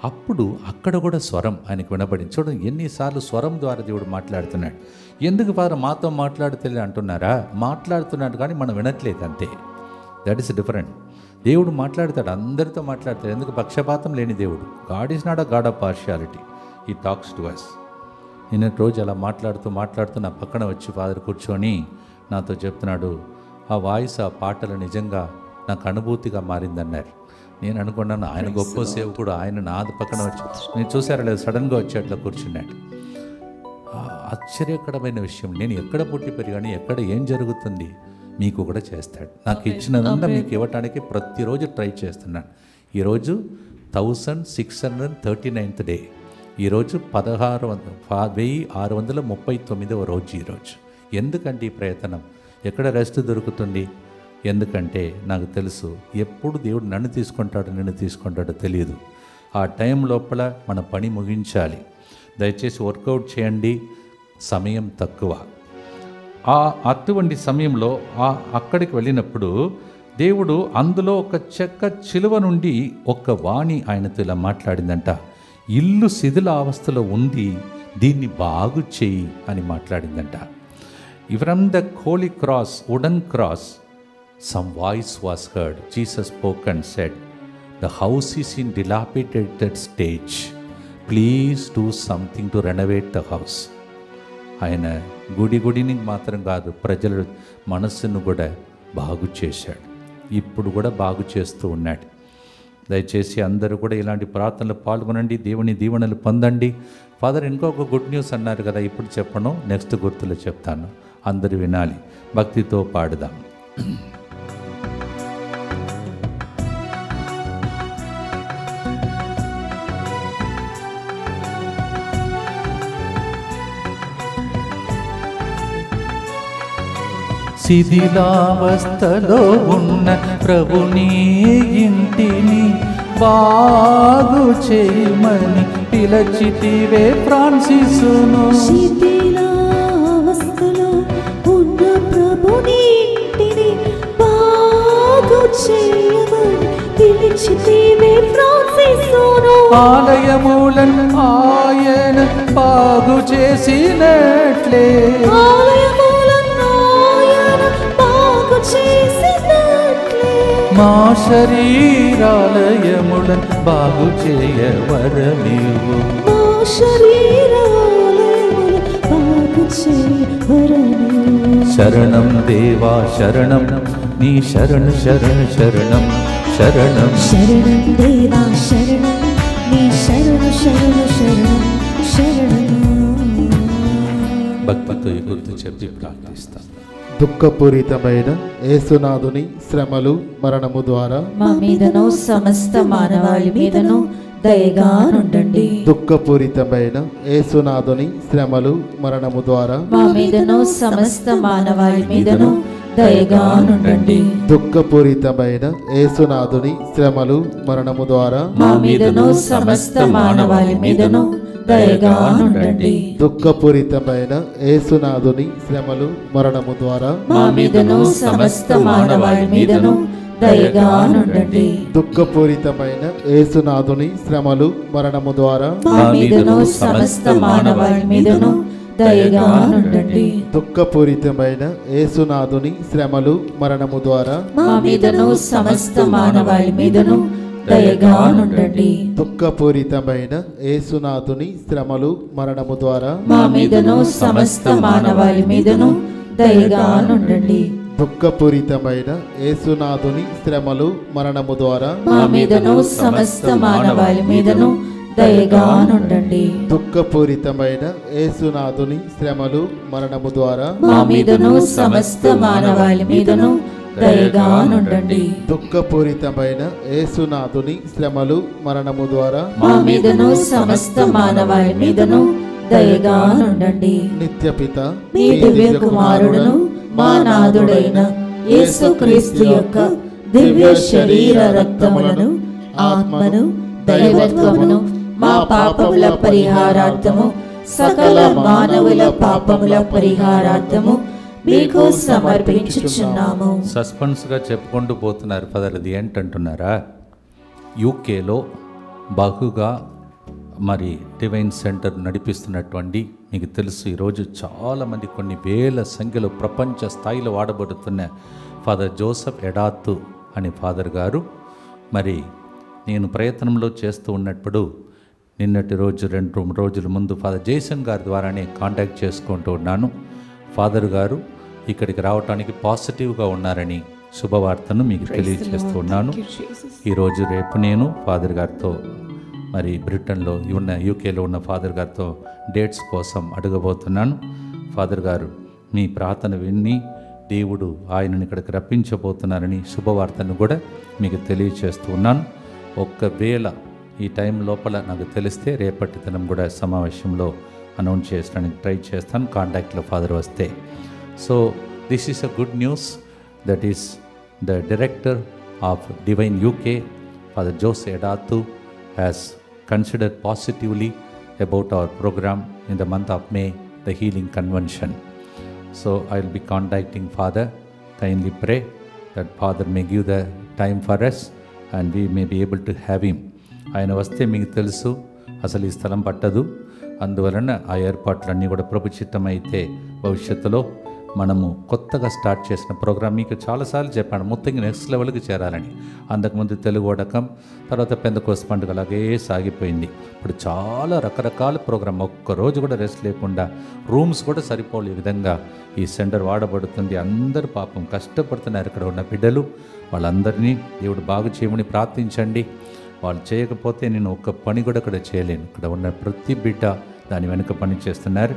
అప్పుడు అక్కడ కూడా స్వరం ఆయనకు వినపడింది. చూడండి ఎన్నిసార్లు స్వరం ద్వారా దేవుడు మాట్లాడుతున్నాడు. ఎందుకు వారు మాతో మాట్లాడుతలే అంటున్నారా? మాట్లాడుతున్నాడు కానీ మనం వినట్లేదు అంతే. That is different. దేవుడు మాట్లాడతాడు, అందరితో మాట్లాడతాడు. ఎందుకు? పక్షపాతం లేని దేవుడు. God is not a God of partiality. He talks to us. నిన్నటి రోజు అలా మాట్లాడుతూ నా పక్కన వచ్చి ఫాదర్ కూర్చొని నాతో చెప్తున్నాడు, ఆ వాయిస్, ఆ పాటలు నిజంగా నాకు అనుభూతిగా మారిందన్నారు. నేను అనుకున్నాను ఆయన గొప్ప సేవకుడు, ఆయన నా పక్కన వచ్చి, నేను చూసారా లేదు, సడన్గా వచ్చి అట్లా కూర్చున్నాడు. ఆశ్చర్యకరమైన విషయం. నేను ఎక్కడ పుట్టి పెరిగాను, ఎక్కడ ఏం జరుగుతుంది మీకు కూడా చేస్తాడు. నాకు ఇచ్చినదంతా మీకు ఇవ్వటానికి ప్రతిరోజు ట్రై చేస్తున్నాను. ఈరోజు 1639th డే. ఈరోజు 1639వ రోజు. ఈరోజు ఎందుకంటే ఈ ప్రయత్నం, ఎక్కడ రెస్ట్ దొరుకుతుంది? ఎందుకంటే నాకు తెలుసు ఎప్పుడు దేవుడు నన్ను తీసుకుంటాడో తెలియదు. ఆ టైం లోపల మన పని ముగించాలి. దయచేసి వర్కౌట్ చేయండి. సమయం తక్కువ. అటువంటి సమయంలో అక్కడికి వెళ్ళినప్పుడు దేవుడు అందులో ఒక చెక్క చిలువ నుండి ఒక వాణి ఆయనతో ఇలా మాట్లాడిందంట. ఇల్లు శిథిల అవస్థలో ఉంది, దీన్ని బాగు చేయి అని మాట్లాడిందంట. From the holy cross, wooden cross, some voice was heard. Jesus spoke and said, the house is in dilapidated stage. Please do something to renovate the house. ఆయన గుడిని మాత్రం కాదు, ప్రజల మనస్సును కూడా బాగు చేశాడు. ఇప్పుడు కూడా బాగు చేస్తూ ఉన్నాడు. దయచేసి అందరూ కూడా ఇలాంటి ప్రార్థనలు పాల్గొనండి, దేవుని దీవెనలు పొందండి. ఫాదర్ ఇంకొక గుడ్ న్యూస్ అన్నారు కదా, ఇప్పుడు చెప్పను, నెక్స్ట్ గుర్తులు చెప్తాను. అందరూ వినాలి. భక్తితో పాడుదాం. శిథిలావస్థలో ఉన్న ప్రభుని ఇంటిని బాగు చేయమని పిలచితివే ఫ్రాన్సిస్ను. శిథిలావస్థలో ఉన్న ప్రభుని ఇంటిని బాగు చేయమని పిలిచితివే ఫ్రాన్సిస్ను. ఆలయములను ఆయన బాగు చేసినట్లే మా శరీరాలయములను బాగు చేయవరమేవు. శరణం దేవా శరణం నీ శరణు శరణు శరణం శరణం శరణం దేవా శరణం నీ శరణు శరణు శరణం శరణం. భక్తితో ఈ గుర్తు చెప్పి ప్రార్థిస్తాం. దుఃఖపూరితమైన యేసునాథుని శ్రమలు మరణము ద్వారా మా మీదను సమస్త మానవాళి మీదను దయగా నుండండి. దుఃఖపూరితమైన యేసునాథుని శ్రమలు మరణము ద్వారా మా మీదను సమస్త మానవాళి మీదను దయగా నుండండి. దుఃఖపూరితమైన యేసునాథుని శ్రమలు మరణము ద్వారా మా మీదను సమస్త మానవాళి మీదను దయగా నుండండి. దుఃఖపూరితమైన యేసునాథుని శ్రమలు మరణము ద్వారా మా మీదను సమస్త మానవాళి మీదను దయగా నుండండి. దుఃఖపూరితమైన యేసునాథుని శ్రమలు మరణము ద్వారా మా మీదను సమస్త మానవాళి మీదను దయగా నుండండి. దుఃఖపూరితమైన యేసునాథుని శ్రమలు మరణము ద్వారా మా మీదను సమస్త మానవాళి మీదను దయగా నుండండి. దుఃఖపూరితమైన యేసునాథుని శ్రమలు మరణము ద్వారా మా మీదను సమస్త మానవాళి మీదను దయగా నుండండి. దుఃఖపూరితమైన యేసునాథుని శ్రమలు మరణము ద్వారా మా మీదను సమస్త మానవాళి మీదను దయగా నుండండి. దుఃఖపూరితమైన యేసునాథుని శ్రమలు మరణము ద్వారా మా మీదను సమస్త మానవాళి మీదను దయగా నుండండి. దుఃఖపూరితమైన యేసునాథుని శ్రమలు మరణము ద్వారా మా మీదను సమస్త మానవాళి మీదను దయగా నుండండి. నిత్యపిత మీ దివ్య కుమారుడును మా నాథుడైన యేసుక్రీస్తు యొక్క దివ్య శరీర రక్తములను ఆత్మను దైవత్వమును మా పాపముల పరిహారార్థము సకల మానవుల పాపముల పరిహారార్థము మీకు సమర్పించుచున్నాము. సస్పెన్స్గా చెప్పుకుంటూ పోతున్నారు ఫాదర్. అది ఏంటంటున్నారా? యూకేలో బహుగా మరి డివైన్ సెంటర్ నడిపిస్తున్నటువంటి, మీకు తెలుసు ఈరోజు చాలామంది కొన్ని వేల సంఖ్యలో ప్రపంచ స్థాయిలో వాడబడుతున్న ఫాదర్ జోసెఫ్ ఎడాతు అనే ఫాదర్ గారు, మరి నేను ప్రయత్నంలో చేస్తూ ఉన్నప్పుడు నిన్నటి రోజు 2 రోజుల ముందు ఫాదర్ జేసన్ గారి ద్వారానే కాంటాక్ట్ చేసుకుంటూ ఉన్నాను. ఫాదర్ గారు ఇక్కడికి రావడానికి పాజిటివ్గా ఉన్నారని శుభవార్తను మీకు తెలియజేస్తున్నాను. ఈరోజు రేపు నేను ఫాదర్ గారితో మరి బ్రిటన్లో ఉన్న యూకేలో ఉన్న ఫాదర్ గారితో డేట్స్ కోసం అడగబోతున్నాను. ఫాదర్ గారు మీ ప్రార్థన విని దేవుడు ఆయనను ఇక్కడికి రప్పించబోతున్నారని శుభవార్తను కూడా మీకు తెలియజేస్తున్నాను. ఒక్కవేళ ఈ టైం లోపల నాకు తెలిస్తే రేపటి దినం కూడా సమావేశంలో అనౌన్స్ చేయడానికి ట్రై చేస్తాను, కాంటాక్ట్లో ఫాదర్ వస్తే. So this is a good news. That is the director of Divine UK, Father Jose Edathu, has considered positively about our program in the month of May, the Healing Convention. So I will be contacting Father. Kindly pray that Father may give the time for us and we may be able to have him. ఆయన వస్తే మీకు తెలుసు అసలు ఈ స్థలం పట్టదు. అందువలన ఆ ఏర్పాట్లన్నీ కూడా ప్రభు చిత్తమైతే భవిష్యత్తులో మనము కొత్తగా స్టార్ట్ చేసిన ప్రోగ్రాం మీకు చాలాసార్లు చెప్పాను, మొత్తంగా నెక్స్ట్ లెవెల్కి చేరాలని. అంతకుముందు తెలుగు వడకం, తర్వాత పెందకోస్తు పండుగ అలాగే సాగిపోయింది. ఇప్పుడు చాలా రకరకాల ప్రోగ్రాం, ఒక్కరోజు కూడా రెస్ట్ లేకుండా, రూమ్స్ కూడా సరిపోలే విధంగా ఈ సెంటర్ వాడబడుతుంది. అందరూ పాపం కష్టపడుతున్నారు ఇక్కడ ఉన్న బిడ్డలు. వాళ్ళందరినీ దేవుడు బాగు చేయమని ప్రార్థించండి. వాళ్ళు చేయకపోతే నేను ఒక్క పని కూడా ఇక్కడ చేయలేను. ఇక్కడ ఉన్న ప్రతి బిడ్డ దాని వెనుక పని చేస్తున్నారు.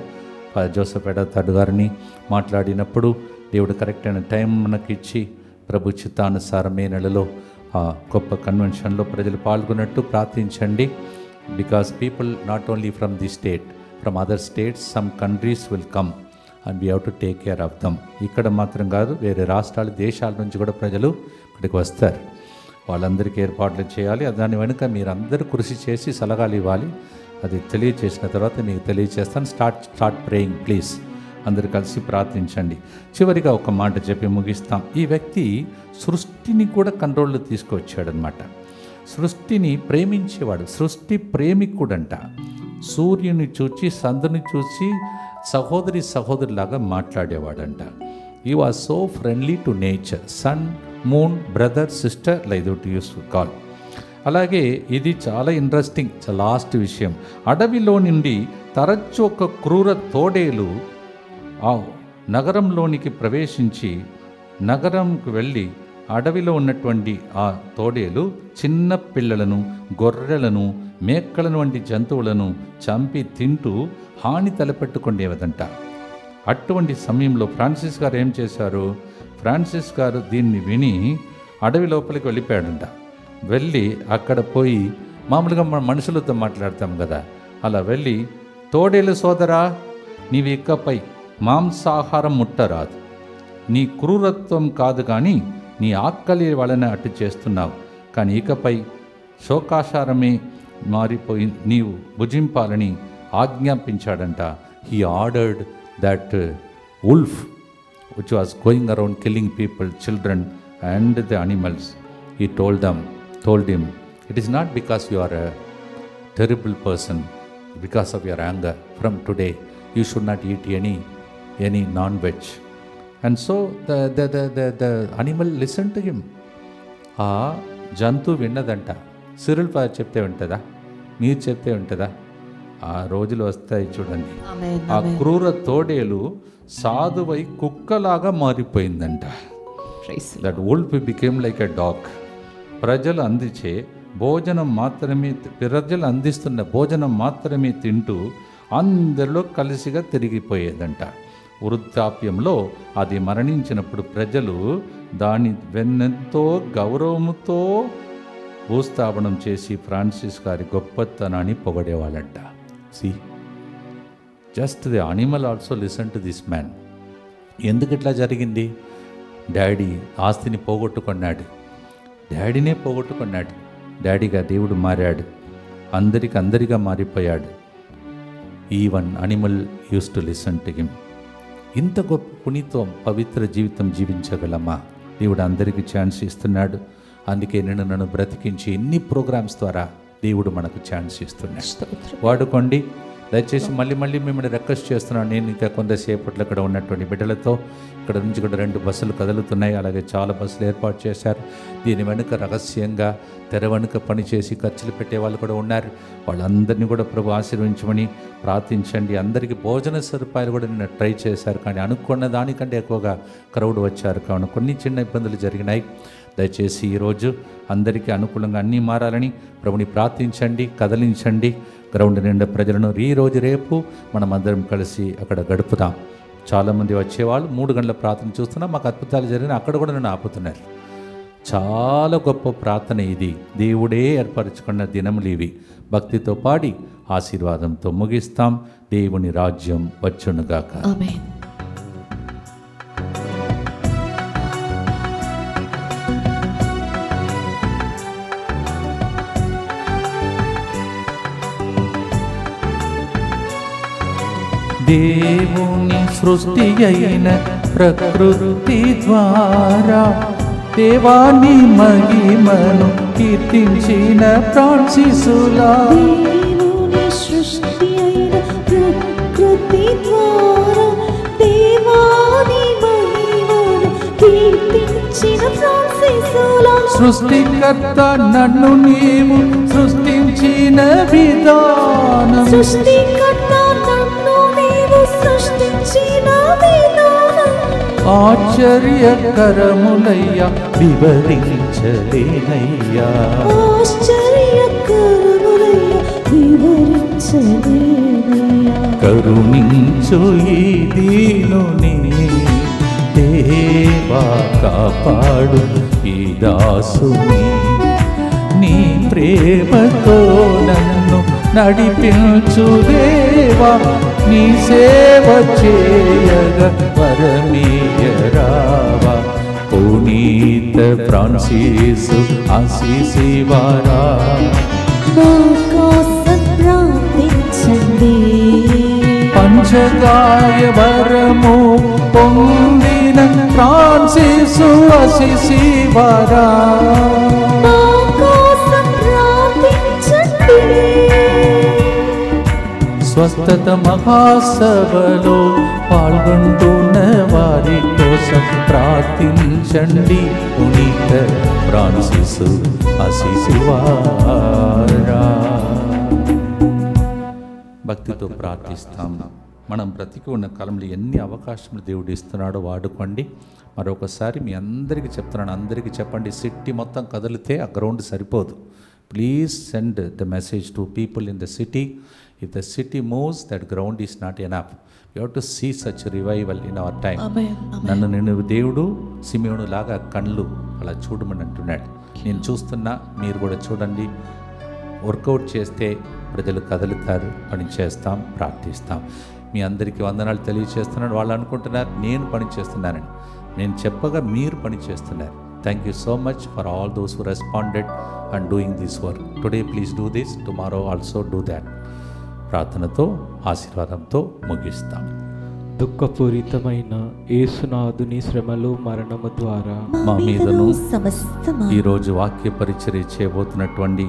ఫాదర్ జోసెఫ్ ఎడాతు గారిని మాట్లాడినప్పుడు దేవుడు కరెక్ట్ అయిన టైం మనకి ఇచ్చి ప్రభు చిత్తానుసారమే నెలలో ఆ గొప్ప కన్వెన్షన్లో ప్రజలు పాల్గొన్నట్టు ప్రార్థించండి. Because people not only from the state, from other states, some countries will come. And we have to take care of them. ఇక్కడ మాత్రం కాదు, వేరే రాష్ట్రాలు, దేశాల నుంచి కూడా ప్రజలు ఇక్కడికి వస్తారు. వాళ్ళందరికీ ఏర్పాట్లు చేయాలి. దాని వెనుక మీరందరూ కృషి చేసి సలహాలు ఇవ్వాలి. అది తెలియచేసిన తర్వాత మీకు తెలియచేస్తాను. Start praying please. అందరు కలిసి ప్రార్థించండి. చివరిగా ఒక మాట చెప్పి ముగిస్తాం. ఈ వ్యక్తి సృష్టిని కూడా కంట్రోల్లో తీసుకువచ్చాడనమాట. సృష్టిని ప్రేమించేవాడు, సృష్టి ప్రేమికుడంట. సూర్యుని చూచి, సందుని చూసి సహోదరిలాగా మాట్లాడేవాడంట. He was so friendly to nature. Sun, moon, brother, sister, like that used to call. అలాగే ఇది చాలా ఇంట్రెస్టింగ్ లాస్ట్ విషయం. అడవిలో నుండి తరచు ఒక క్రూర తోడేలు ఆ నగరంలోనికి ప్రవేశించి నగరంకు వెళ్ళి అడవిలో ఉన్నటువంటి ఆ తోడేలు చిన్న పిల్లలను, గొర్రెలను, మేకలను వంటి జంతువులను చంపి తింటూ హాని తలపెట్టుకునేవదంట. అటువంటి సమయంలో ఫ్రాన్సిస్ గారు ఏం చేశారు? ఫ్రాన్సిస్ గారు దీన్ని విని అడవి లోపలికి వెళ్ళిపోయాడంట. వెళ్ళి అక్కడ పోయి మామూలుగా మన మనుషులతో మాట్లాడతాం కదా, అలా వెళ్ళి, తోడేలు సోదరా, నీవు ఇకపై మాంసాహారం ముట్టరాదు. నీ క్రూరత్వం కాదు కానీ నీ ఆకలి వలన అటు చేస్తున్నావు. కానీ ఇకపై శోకాశారమే మారిపోయి నీవు భుజింపాలని ఆజ్ఞాపించాడంట. He ordered that wolf which was going around killing people, children and the animals. He told him, it is not because you are a terrible person, because of your anger. From today you should not eat any non-veg. And so the animal listened to him. ఆ జంతువు విన్నదంట. సిరుల్ father చెప్తే ఉంటుందా? మీరు చెప్తే ఉంటుందా? ఆ రోజులు వస్తాయి చూడండి. ఆ క్రూర తోడేలు సాధువై కుక్కలాగా మారిపోయిందంట. That wolf became like a dog. ప్రజలు అందిస్తున్న భోజనం మాత్రమే తింటూ అందరిలో కలిసిగా తిరిగిపోయేదంట. వృద్ధాప్యంలో అది మరణించినప్పుడు ప్రజలు దాని వెన్నెంతో గౌరవంతో భూస్థాపనం చేసి ఫ్రాన్సిస్ గారి గొప్పతనాన్ని పొగడేవాళ్ళంట. See, just the animal also listen to this man. ఎందుకు ఇట్లా జరిగింది? డాడీ ఆస్తిని పోగొట్టుకున్నాడు, డాడీనే పోగొట్టుకున్నాడు. డాడీగా దేవుడు మారాడు, అందరిగా మారిపోయాడు. Even animal use to listen to him. ఇంత గొప్ప పునీతం, పవిత్ర జీవితం జీవించగలమా? దేవుడు అందరికీ ఛాన్స్ ఇస్తున్నాడు. అందుకే నన్ను బ్రతికించి ఎన్ని ప్రోగ్రామ్స్ ద్వారా దేవుడు మనకు ఛాన్స్ ఇస్తున్నాడు. వాడుకోండి. దయచేసి మళ్ళీ మిమ్మల్ని రిక్వెస్ట్ చేస్తున్నాను. నేను ఇంకా కొంతసేపట్లో ఇక్కడ ఉన్నటువంటి బిడ్డలతో ఇక్కడ నుంచి కూడా 2 బస్సులు కదులుతున్నాయి. అలాగే చాలా బస్సులు ఏర్పాటు చేశారు. దీని వెనుక రహస్యంగా తెర వెనుక పనిచేసి ఖర్చులు పెట్టే వాళ్ళు కూడా ఉన్నారు. వాళ్ళందరినీ కూడా ప్రభు ఆశీర్వదించమని ప్రార్థించండి. అందరికీ భోజన సదుపాయాలు కూడా నిన్న ట్రై చేశారు, కానీ అనుకున్న దానికంటే ఎక్కువగా క్రౌడ్ వచ్చారు. కావున కొన్ని చిన్న ఇబ్బందులు జరిగినాయి. దయచేసి ఈరోజు అందరికీ అనుకూలంగా అన్నీ మారాలని ప్రభుని ప్రార్థించండి, కదిలించండి. గ్రౌండ్ నిండా ప్రజలను ఈరోజు రేపు మనం అందరం కలిసి అక్కడ గడుపుతాం. చాలామంది వచ్చేవాళ్ళు 3 గంటల ప్రార్థన చూస్తున్నాం. మాకు అద్భుతాలు జరిగిన అక్కడ కూడా నన్ను ఆపుతున్నారు. చాలా గొప్ప ప్రార్థన ఇది. దేవుడే ఏర్పరచుకున్న దినములు ఇవి. భక్తితో పాడి ఆశీర్వాదంతో ముగిస్తాం. దేవుని రాజ్యం వచ్చునుగాక. ఆమేన్. దేవుని సృష్టి అయిన ప్రకృతి ద్వారా దేవాని మహిమను కీర్తించిన ఫ్రాన్సిసులా, దేవుని సృష్టి అయిన ప్రకృతి ద్వారా దేవాని మహిమను కీర్తించిన ఫ్రాన్సిసులా, సృష్టికర్త నన్ను నీవు సృష్టించిన విధానం, సృష్టికర్త నన్ను నీవు సృష్టించిన విధానం ఆశ్చర్యకరములయ్యా వివరించలేనయ్యా, ఆశ్చర్యకరములయ్యా వివరించలేనయ్యా. కరుణించు ఈ దీనుని దేవా, కాపాడు ఈ దాసుని, నీ ప్రేమతో నన్ను నడిపించు దేవా, నీ సేవ చేయగ వరమీయరావా పునీత ఫ్రాన్సిస్ అసిసి వారా మా కోసం ప్రార్థించండి. పంచగాయ వరము పొందిన ఫ్రాన్సిస్ అసిసి వారా మా కోసం ప్రార్థించండి. స్వస్థత మహాసభలో పాల్గొంటున్న వారి కోసం ప్రార్థించండి పునీత ఫ్రాన్సిస్ అసిసి వారా. భక్తితో ప్రార్థిస్తాం. మనం బ్రతికి ఉన్న కాలంలో ఎన్ని అవకాశములు దేవుడు ఇస్తున్నాడో వాడుకోండి. మరొకసారి మీ అందరికీ చెప్తున్నాను, అందరికీ చెప్పండి, సిటీ మొత్తం కదిలితే ఆ గ్రౌండ్ సరిపోదు. Please send the message to people in the city. If the city moves, that ground is not enough. You have to see such revival in our time. నన్ను నేను దేవుడు సిమియోను లాగా కళ్ళు అలా చూడమని అంటున్నాడు. నేను చూస్తున్నా, మీరు కూడా చూడండి. వర్కౌట్ చేస్తే ప్రజలు కదులుతారు. పని చేస్తాం, ప్రార్థిస్తాం. మీ అందరికీ వందనాలు తెలియజేస్తున్నాను. వాళ్ళు అనుకుంటున్నారు నేను పని చేస్తున్నానని. నేను చెప్పగా మీరు పని చేస్తున్నారు. Thank you so much for all those who responded and doing this work. Today please do this, tomorrow also do that. ప్రార్థనతో ఆశీర్వాదంతో ముగిస్తాం. దుఃఖపూరితమైన యేసునాథుని శ్రమలు మరణము ద్వారా మా మీదను సమస్తమా ఈరోజు వాక్య పరిచర్య చేయబోతున్నటువంటి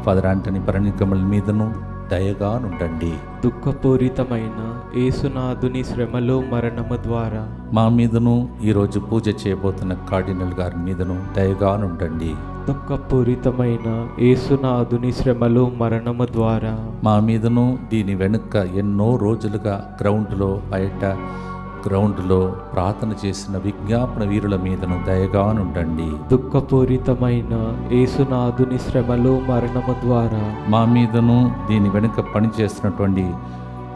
ఫాదర్ యాంటనీ పరణికముల మీదను దయగా నుండండి. దుఃఖపూరితమైన యేసునాథుని శ్రమలు మరణము ద్వారా మా మీదను ఈరోజు పూజ చేయబోతున్న కార్డినల్ గారి మీదను దయగా నుండండి. దుఃఖపూరితమైన యేసునాథుని శ్రమలు మరణము ద్వారా మా మీదను దీని వెనుక ఎన్నో రోజులుగా గ్రౌండ్లో బయట గ్రౌండ్లో ప్రార్థన చేసిన విజ్ఞాపన వీరుల మీదను దయగా నుండండి. దుఃఖపూరితమైన యేసునాథుని శ్రమలు మరణము ద్వారా మా మీదను దీని వెనుక పనిచేస్తున్నటువంటి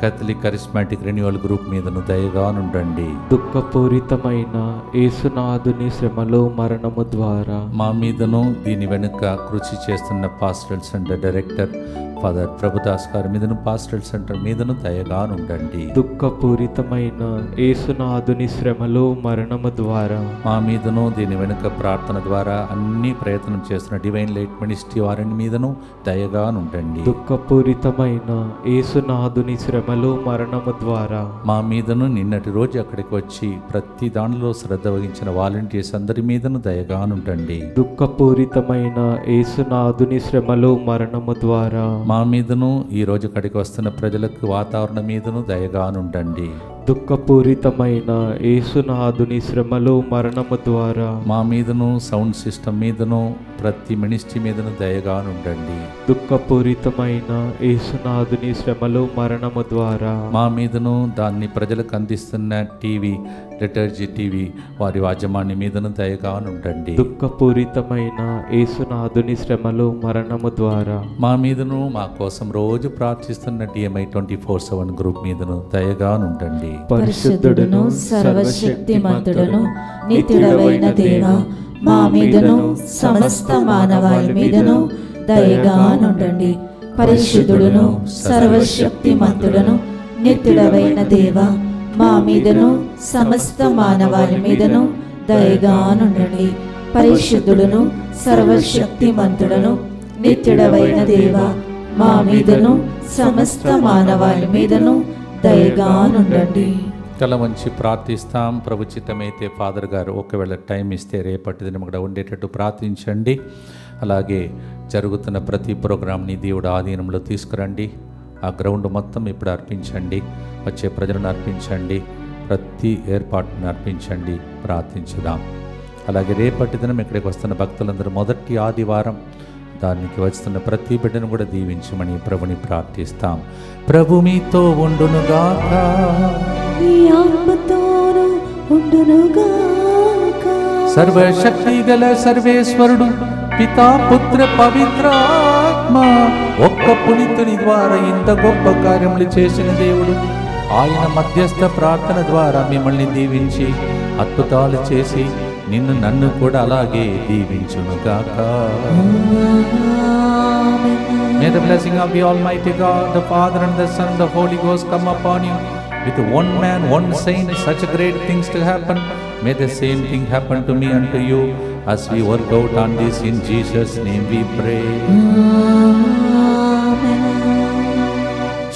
కేథలిక్ కరిస్మాటిక్ రెన్యువల్ గ్రూప్ మీదను దయగా నుండండి. దుఃఖపూరితమైన యేసునాథుని శ్రమలు మరణము ద్వారా మా మీదను దీని వెనుక కృషి చేస్తున్న pastoral centre director father Prabhudas గారి మీదను పాస్టరల్ సెంటర్ మీదను దయగా నుండండి. దుఃఖపూరితమైన యేసునాథుని శ్రమలు మరణము ద్వారా మా మీదను దీని వెనుక ప్రార్థన ద్వారా అన్ని ప్రయత్నం చేస్తున్న డివైన్ లైట్ మినిస్ట్రీ వారిని మీదను దయగా నుండండి. దుఃఖపూరితమైన యేసునాథుని శ్రమలు మరణము ద్వారా మా మీదను నిన్నటి రోజు అక్కడికి వచ్చి ప్రతి దానిలో శ్రద్ధ వహించిన వాలంటీర్స్ అందరి మీదను దయగా నుండండి. దుఃఖపూరితమైన యేసునాథుని శ్రమలు మరణము ద్వారా మా మీదను ఈ రోజు అక్కడికి వస్తున్న ప్రజలకు వాతావరణం మీదను దయగా నుండండి. దుఃఖపూరితమైన యేసునాథుని శ్రమలు మరణము ద్వారా మా మీదను సౌండ్ సిస్టమ్ మీదను ప్రతి మినిస్ట్రీ మీదను దయగా నుండండి. దుఃఖపూరితమైన యేసునాథుని శ్రమలు మరణము ద్వారా మా మీదను దాన్ని ప్రజలకు అందిస్తున్న టీవీ లిటర్జీ టీవీ వారి యాజమాన్యం మీదను దయగా నుండండి. దుఃఖపూరితమైన యేసునాథుని శ్రమలు మరణము ద్వారా మా మీదను మా కోసం రోజు ప్రార్థిస్తున్న DMI 24/7 గ్రూప్ మీదను దయగా నుండండి. పరిశుద్ధుడును సర్వశక్తిమంతుడును నిత్యుడవైన దేవా, మా మీదను సమస్త మానవాళి మీదను దయగా నుండండి. పరిశుద్ధుడును సర్వశక్తిమంతుడును నిత్యుడవైన దేవా, మా మీదను సమస్త మానవాళి మీదను దయగా నుండండి. పరిశుద్ధుడును సర్వశక్తిమంతుడును నిత్యుడవైన దేవా, మా మీదను సమస్త మానవాళి మీదను దయగా నుండండి. తల వంచి ప్రార్థిస్తాం. ప్రభుచితమైతే ఫాదర్ గారు ఒకవేళ టైం ఇస్తే రేపటి దినం కూడా ఉండేటట్టు ప్రార్థించండి. అలాగే జరుగుతున్న ప్రతి ప్రోగ్రాంని దేవుడు ఆధీనంలో తీసుకురండి. ఆ గ్రౌండ్ మొత్తం ఇప్పుడు అర్పించండి. వచ్చే ప్రజలను అర్పించండి. ప్రతి ఏర్పాటును అర్పించండి. ప్రార్థించుదాం. అలాగే రేపటి దినం ఇక్కడికి వస్తున్న భక్తులందరూ మొదటి ఆదివారం దానికి వస్తున్న ప్రతి బిడ్డను కూడా దీవించమని ప్రభుని ప్రార్థిస్తాం. ప్రభు మీతో ఉండునుగాక. నీ ఆత్మతోను ఉండునుగాక. సర్వశక్తి గల సర్వేశ్వరుడు పితా పుత్ర పవిత్రాత్మ ఒక్క పునీతుని ద్వారా ఇంత గొప్ప కార్యములు చేసిన దేవుడు ఆయన మధ్యస్థ ప్రార్థన ద్వారా మిమ్మల్ని దీవించి అద్భుతాలు చేసి నిన్ను నన్ను కూడా అలాగే దీవించునుగాక. May the blessing of the Almighty God, the Father and the Son and the Holy Ghost come upon you. With one man, one saint, such great things to happen. May the same thing happen to me and to you as we work out on this. In Jesus' name we pray.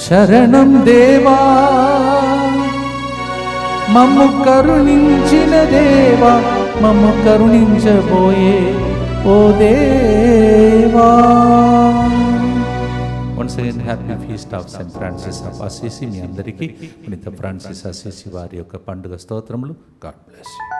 శరణం దేవా మమ్ము కరుణించిన దేవా, మమ్ము కరుణించబోయే ఓ దేవా. Once again, happy feast of St. Francis of Assisi. మీ అందరికీ పునీత Francis Assisi వారి యొక్క పండుగ స్తోత్రములు. God bless you.